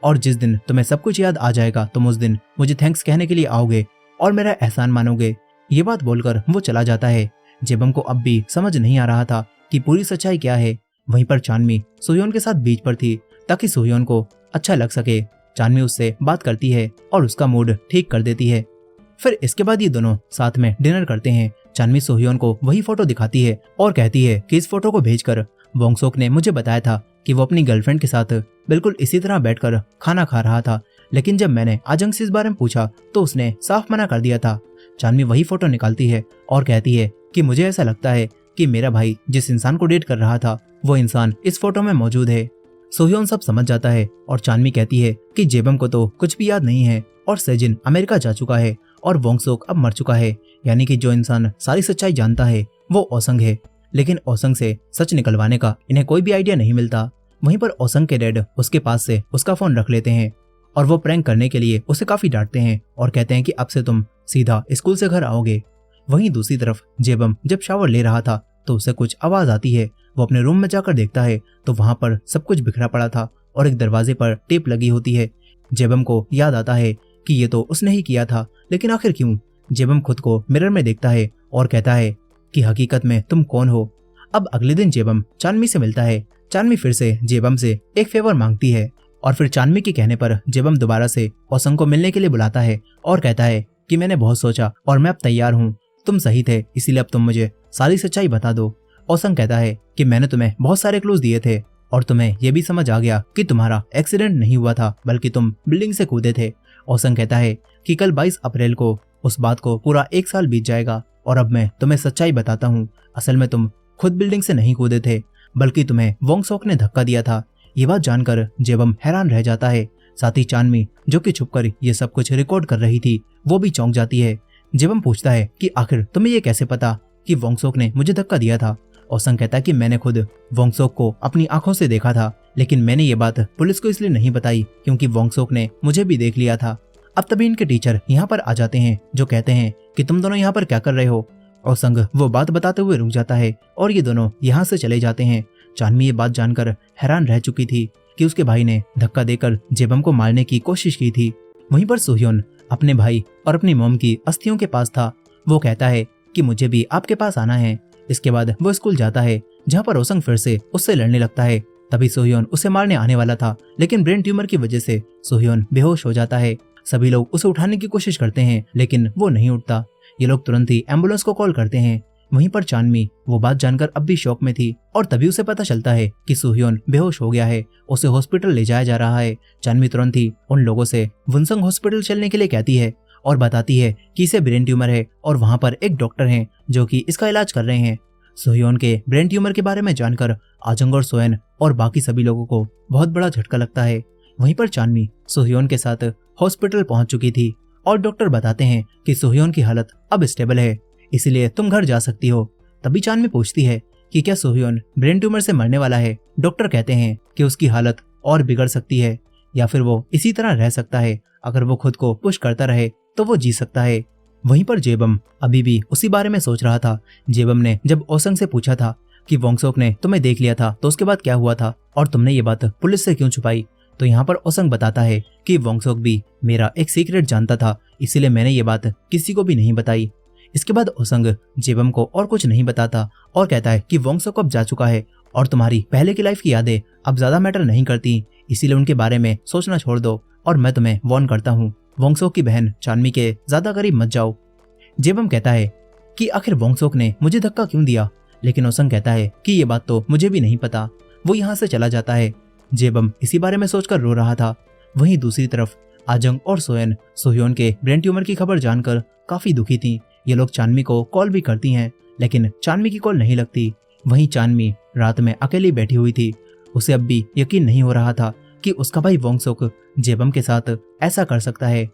और जिस दिन तुम्हें सब कुछ याद आ जाएगा तुम उस दिन मुझे थैंक्स कहने के लिए आओगे और मेरा एहसान मानोगे। ये बात बोलकर वो चला जाता है। जेबम को अब भी समझ नहीं आ रहा था कि पूरी सच्चाई क्या है। वहीं पर चानमी सुहियोन के साथ बीच पर थी ताकि सुहियोन को अच्छा लग सके। चानमी उससे बात करती है और उसका मूड ठीक कर देती है। फिर इसके बाद ये दोनों साथ में डिनर करते हैं। चानमी सुहियोन को वही फोटो दिखाती है और कहती है कि इस फोटो को भेजकर वोंगसोक ने मुझे बताया था कि वो अपनी गर्लफ्रेंड के साथ बिल्कुल इसी तरह बैठकर खाना खा रहा था, लेकिन जब मैंने आजंग से इस बारे में पूछा तो उसने साफ मना कर दिया था। चानमी वही फोटो निकालती है और कहती है कि मुझे ऐसा लगता है कि मेरा भाई जिस इंसान को डेट कर रहा था वो इंसान इस फोटो में मौजूद है। सुहियोन सब समझ जाता है और चानमी कहती है कि जेबम को तो कुछ भी याद नहीं है और सेजिन अमेरिका जा चुका है और वोंगसोक अब मर चुका है, यानी कि जो इंसान सारी सच्चाई जानता है वो ओसंग है। लेकिन ओसंग से सच निकलवाने का इन्हें कोई भी आइडिया नहीं मिलता। वहीं पर ओसंग के डैड उसके पास से उसका फोन रख लेते हैं और वो प्रैंक करने के लिए उसे काफी डांटते हैं और कहते हैं कि अब से तुम सीधा स्कूल से घर आओगे। वहीं दूसरी तरफ जेबम जब शावर ले रहा था तो उसे कुछ आवाज आती है। वो अपने रूम में जाकर देखता है तो वहां पर सब कुछ बिखरा पड़ा था और एक दरवाजे पर टेप लगी होती है। जेबम को याद आता है कि ये तो उसने ही किया था, लेकिन आखिर क्यों। जेबम खुद को मिरर में देखता है और कहता है कि हकीकत में तुम कौन हो। अब अगले दिन जेबम चानमी से मिलता है। चानमी फिर से जेबम से एक फेवर मांगती है और फिर चानमी के कहने पर जेबम दोबारा से ओसंग को मिलने के लिए बुलाता है और कहता है कि मैंने बहुत सोचा और मैं अब तैयार हूँ, तुम सही थे, इसीलिए अब तुम मुझे सारी सच्चाई बता दो। ओसंग कहता है कि मैंने तुम्हें बहुत सारे क्लूज दिए थे और तुम्हें यह भी समझ आ गया कि तुम्हारा एक्सीडेंट नहीं हुआ था बल्कि तुम बिल्डिंग से कूदे थे। ओसंग कहता है कि कल 22 अप्रैल को उस बात को पूरा 1 साल बीत जाएगा और अब मैं तुम्हें सच्चाई बताता हूँ। असल में तुम खुद बिल्डिंग से नहीं कूदे थे बल्कि तुम्हें वोंगसोक ने धक्का दिया था। ये बात जानकर जेबम हैरान रह जाता है। साथ ही चानमी जो कि छुपकर ये सब कुछ रिकॉर्ड कर रही थी वो भी चौंक जाती है। जेबम पूछता है कि आखिर तुम्हें ये कैसे पता कि वोंगसोक ने मुझे धक्का दिया था। ओसंग कहता है कि मैंने खुद वोंगसोक को अपनी आंखों से देखा था, लेकिन मैंने ये बात पुलिस को इसलिए नहीं बताई क्योंकि वोंगसोक ने मुझे भी देख लिया था। अब तभी इनके टीचर यहाँ पर आ जाते हैं जो कहते हैं कि तुम दोनों यहाँ पर क्या कर रहे हो। ओसंग वो बात बताते हुए रुक जाता है और ये दोनों यहाँ से चले जाते हैं। चानमी ये बात जानकर हैरान रह चुकी थी कि उसके भाई ने धक्का देकर जेबम को मारने की कोशिश की थी। वहीं पर सोह्योन अपने भाई और अपनी मॉम की अस्थियों के पास था। वो कहता है कि मुझे भी आपके पास आना है। इसके बाद वो स्कूल जाता है जहाँ पर ओसंग फिर से उससे लड़ने लगता है। तभी सोह्योन उसे मारने आने वाला था, लेकिन ब्रेन ट्यूमर की वजह से सोह्योन बेहोश हो जाता है। सभी लोग उसे उठाने की कोशिश करते हैं लेकिन वो नहीं उठता। ये लोग तुरंत ही एम्बुलेंस को कॉल करते हैं। वहीं पर चानमी वो बात जानकर अब भी शॉक में थी और तभी उसे पता चलता है कि सोह्योन बेहोश हो गया है। उसे हॉस्पिटल ले जाया जा रहा है। चानमी तुरंत ही उन लोगों से वुनसंग हॉस्पिटल चलने के लिए कहती है और बताती है कि इसे ब्रेन ट्यूमर है और वहाँ पर एक डॉक्टर है जो कि इसका इलाज कर रहे हैं। सोह्योन के ब्रेन ट्यूमर के बारे में जानकर आजंग और सोएन और बाकी सभी लोगों को बहुत बड़ा झटका लगता है। वहीं पर चानमी सोह्योन के साथ हॉस्पिटल पहुंच चुकी थी और डॉक्टर बताते हैं कि सोह्योन की हालत अब स्टेबल है, इसलिए तुम घर जा सकती हो। तभी चानमी पूछती है कि क्या सोह्योन ब्रेन ट्यूमर से मरने वाला है। डॉक्टर कहते हैं कि उसकी हालत और बिगड़ सकती है या फिर वो इसी तरह रह सकता है। अगर वो खुद को पुश करता रहे तो वो जी सकता है। वहीं पर जेबम अभी भी उसी बारे में सोच रहा था। जेबम ने जब ओसंग से पूछा था कि वोंगसोक ने तुम्हें देख लिया था तो उसके बाद क्या हुआ था और तुमने ये बात पुलिस से क्यों छुपाई, तो यहाँ पर ओसंग बताता है कि वोंगसोक भी मेरा एक सीक्रेट जानता था, इसीलिए मैंने ये बात किसी को भी नहीं बताई। इसके बाद ओसंग जेबम को और कुछ नहीं बताता और कहता है कि वोंगसोक अब जा चुका है और तुम्हारी पहले की लाइफ की यादें अब ज्यादा मैटर नहीं करती, इसीलिए उनके बारे में सोचना छोड़ दो और मैं तुम्हें वार्न करता हूँ, वोंगसोक की बहन चानमी के ज्यादा करीब मत जाओ। जेबम कहता है कि आखिर वोंगसोक ने मुझे धक्का क्यों दिया, लेकिन ओसंग कहता है कि ये बात तो मुझे भी नहीं पता। वो यहाँ से चला जाता है। जेबम इसी बारे में सोचकर रो रहा था। वहीं दूसरी तरफ आजंग और सोएन सोह्योन के ब्रेन ट्यूमर की खबर जानकर काफी दुखी थी। ये लोग चानमी को कॉल भी करती हैं लेकिन चानमी की कॉल नहीं लगती। वहीं चानमी रात में अकेली बैठी हुई थी। उसे अब भी यकीन नहीं हो रहा था कि उसका भाई वोंगसोक जेबम के साथ ऐसा कर सकता है।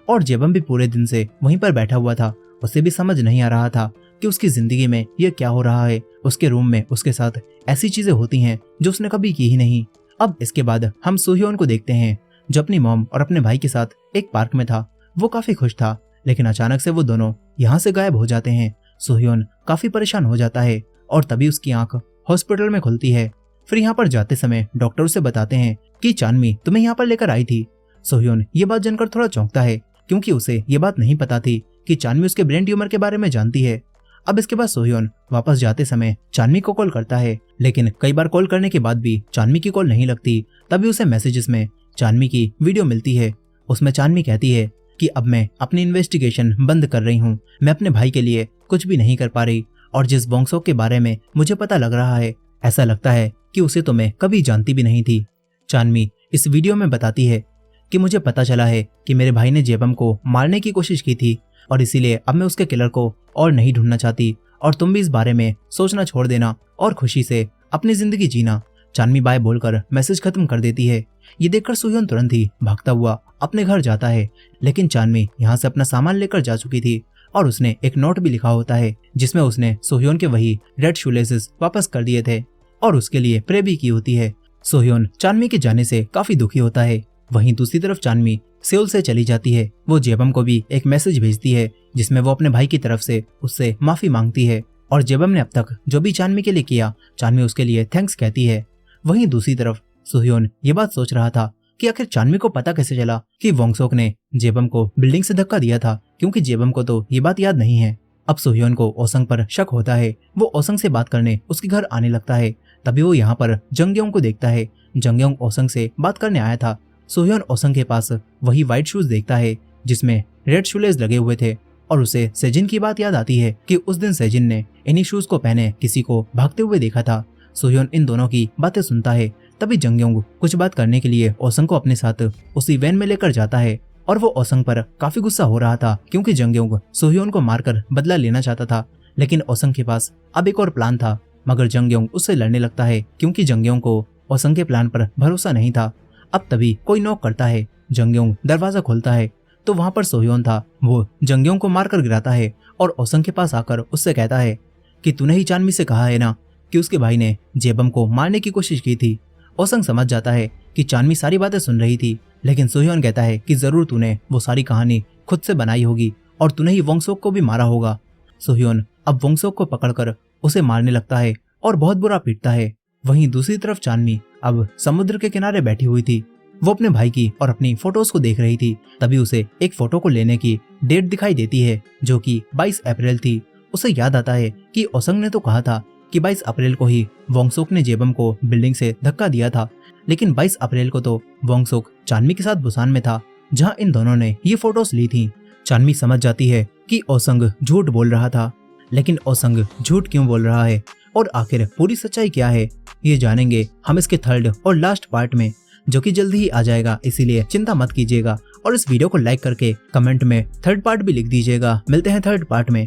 और जेबम भी पूरे दिन से वहीं पर बैठा हुआ था। उसे भी समझ नहीं आ रहा था कि उसकी जिंदगी में ये क्या हो रहा है। उसके रूम में उसके साथ ऐसी चीजें होती हैं जो उसने कभी की ही नहीं। अब इसके बाद हम सोह्योन को देखते हैं जो अपनी मॉम और अपने भाई के साथ एक पार्क में था। वो काफी खुश था लेकिन अचानक से वो दोनों यहाँ से गायब हो जाते हैं। सोह्योन काफी परेशान हो जाता है और तभी उसकी आंख हॉस्पिटल में खुलती है। फिर यहाँ पर जाते समय डॉक्टर उसे बताते हैं कि चानमी तुम्हें यहाँ पर लेकर आई थी। सोह्योन ये बात जानकर थोड़ा चौंकता है क्योंकि उसे ये बात नहीं पता थी कि चानमी उसके ब्रेन ट्यूमर के बारे में जानती है। अब इसके बाद सोह्योन वापस जाते समय चानमी को कॉल करता है लेकिन कई बार कॉल करने के बाद भी चानमी की कॉल नहीं लगती। तभी उसे मैसेजेस में चानमी की वीडियो मिलती है। उसमें चानमी कहती है कि अब मैं अपनी इन्वेस्टिगेशन बंद कर रही हूँ, मैं अपने भाई के लिए कुछ भी नहीं कर पा रही और जिस वोंगसोक के बारे में मुझे पता लग रहा है ऐसा लगता है कि उसे तो मैं कभी जानती भी नहीं थी। चानमी इस वीडियो में बताती है कि मुझे पता चला है कि मेरे भाई ने जेबम को मारने की कोशिश की थी और इसीलिए अब मैं उसके किलर को और नहीं ढूंढना चाहती और तुम भी इस बारे में सोचना छोड़ देना और खुशी से अपनी जिंदगी जीना। चानमी बाय बोलकर मैसेज खत्म कर देती है। ये देखकर सोह्योन तुरंत ही भागता हुआ अपने घर जाता है लेकिन चानमी यहाँ से अपना सामान लेकर जा चुकी थी और उसने एक नोट भी लिखा होता है जिसमें उसने सोह्योन के वही रेड शूलेसेस वापस कर दिए थे और उसके लिए प्रे भी की होती है। सोह्योन चानमी के जाने से काफी दुखी होता है। वहीं दूसरी तरफ चानमी सेउल से चली जाती है। वो जेबम को भी एक मैसेज भेजती है जिसमें वो अपने भाई की तरफ से उससे माफी मांगती है और जेबम ने अब तक जो भी चानमी के लिए किया चानमी उसके लिए थैंक्स कहती है। वहीं दूसरी तरफ सोह्योन ये बात सोच रहा था कि आखिर चानमी को पता कैसे चला कि वोंगसोक ने जेबम को बिल्डिंग से धक्का दिया था, क्योंकि जेबम को तो ये बात याद नहीं है। अब सोह्योन को ओसंग पर शक होता है। वो ओसंग से बात करने उसके घर आने लगता है। तभी वो यहाँ पर जंगयोंग को देखता है। जंगयोंग ओसंग से बात करने आया था। सोह्योन ओसंग के पास वही व्हाइट शूज देखता है जिसमें रेड शूलेस लगे हुए थे और उसे सेजिन की बात याद आती है कि उस दिन सेजिन ने इन्हीं शूज को पहने किसी को भागते हुए देखा था। सोह्योन इन दोनों की बातें सुनता है। तभी जंगयोंग कुछ बात करने के लिए ओसंग को अपने साथ उसी वैन में लेकर जाता है और वो ओसंग पर काफी गुस्सा हो रहा था क्योंकि जंगयोंग सोह्योन को मारकर बदला लेना चाहता था। लेकिन ओसंग के पास अब एक और प्लान था, मगर जंगयोंग उससे लड़ने लगता है क्योंकि जंगयोंग को ओसंग के प्लान पर भरोसा नहीं था। अब तभी कोई नॉक करता है। जंगयोंग दरवाजा खोलता है तो वहां पर सोह्योन था। वो जंगयोंग को मारकर गिराता है और ओसंग के पास आकर उससे कहता है कि तूने ही चानमी से कहा है ना कि उसके भाई ने जेबम को मारने की कोशिश की थी। ओसंग समझ जाता है कि चानमी सारी बातें सुन रही थी, लेकिन सोह्योन कहता है कि जरूर तूने वो सारी कहानी खुद से बनाई होगी और तूने ही वोंगसोक को भी मारा होगा। सोह्योन अब वोंगसोक को पकड़कर उसे मारने लगता है और बहुत बुरा पीटता है। वहीं दूसरी तरफ चांदनी अब समुद्र के किनारे बैठी हुई थी। वो अपने भाई की और अपनी फोटोज को देख रही थी। तभी उसे एक फोटो को लेने की डेट दिखाई देती है जो कि 22 अप्रैल थी। उसे याद आता है कि ओसंग ने तो कहा था कि 22 अप्रैल को ही वोंगसोक ने जेबम को बिल्डिंग से धक्का दिया था, लेकिन 22 अप्रैल को तो वोंगसोक चांदनी के साथ बुसान में था जहां इन दोनों ने ये फोटोज ली थी। चांदनी समझ जाती है कि ओसंग झूठ बोल रहा था, लेकिन ओसंग झूठ क्यों बोल रहा है और आखिर पूरी सच्चाई क्या है, ये जानेंगे हम इसके थर्ड और लास्ट पार्ट में, जो कि जल्दी ही आ जाएगा। इसीलिए चिंता मत कीजिएगा और इस वीडियो को लाइक करके कमेंट में थर्ड पार्ट भी लिख दीजिएगा। मिलते हैं थर्ड पार्ट में।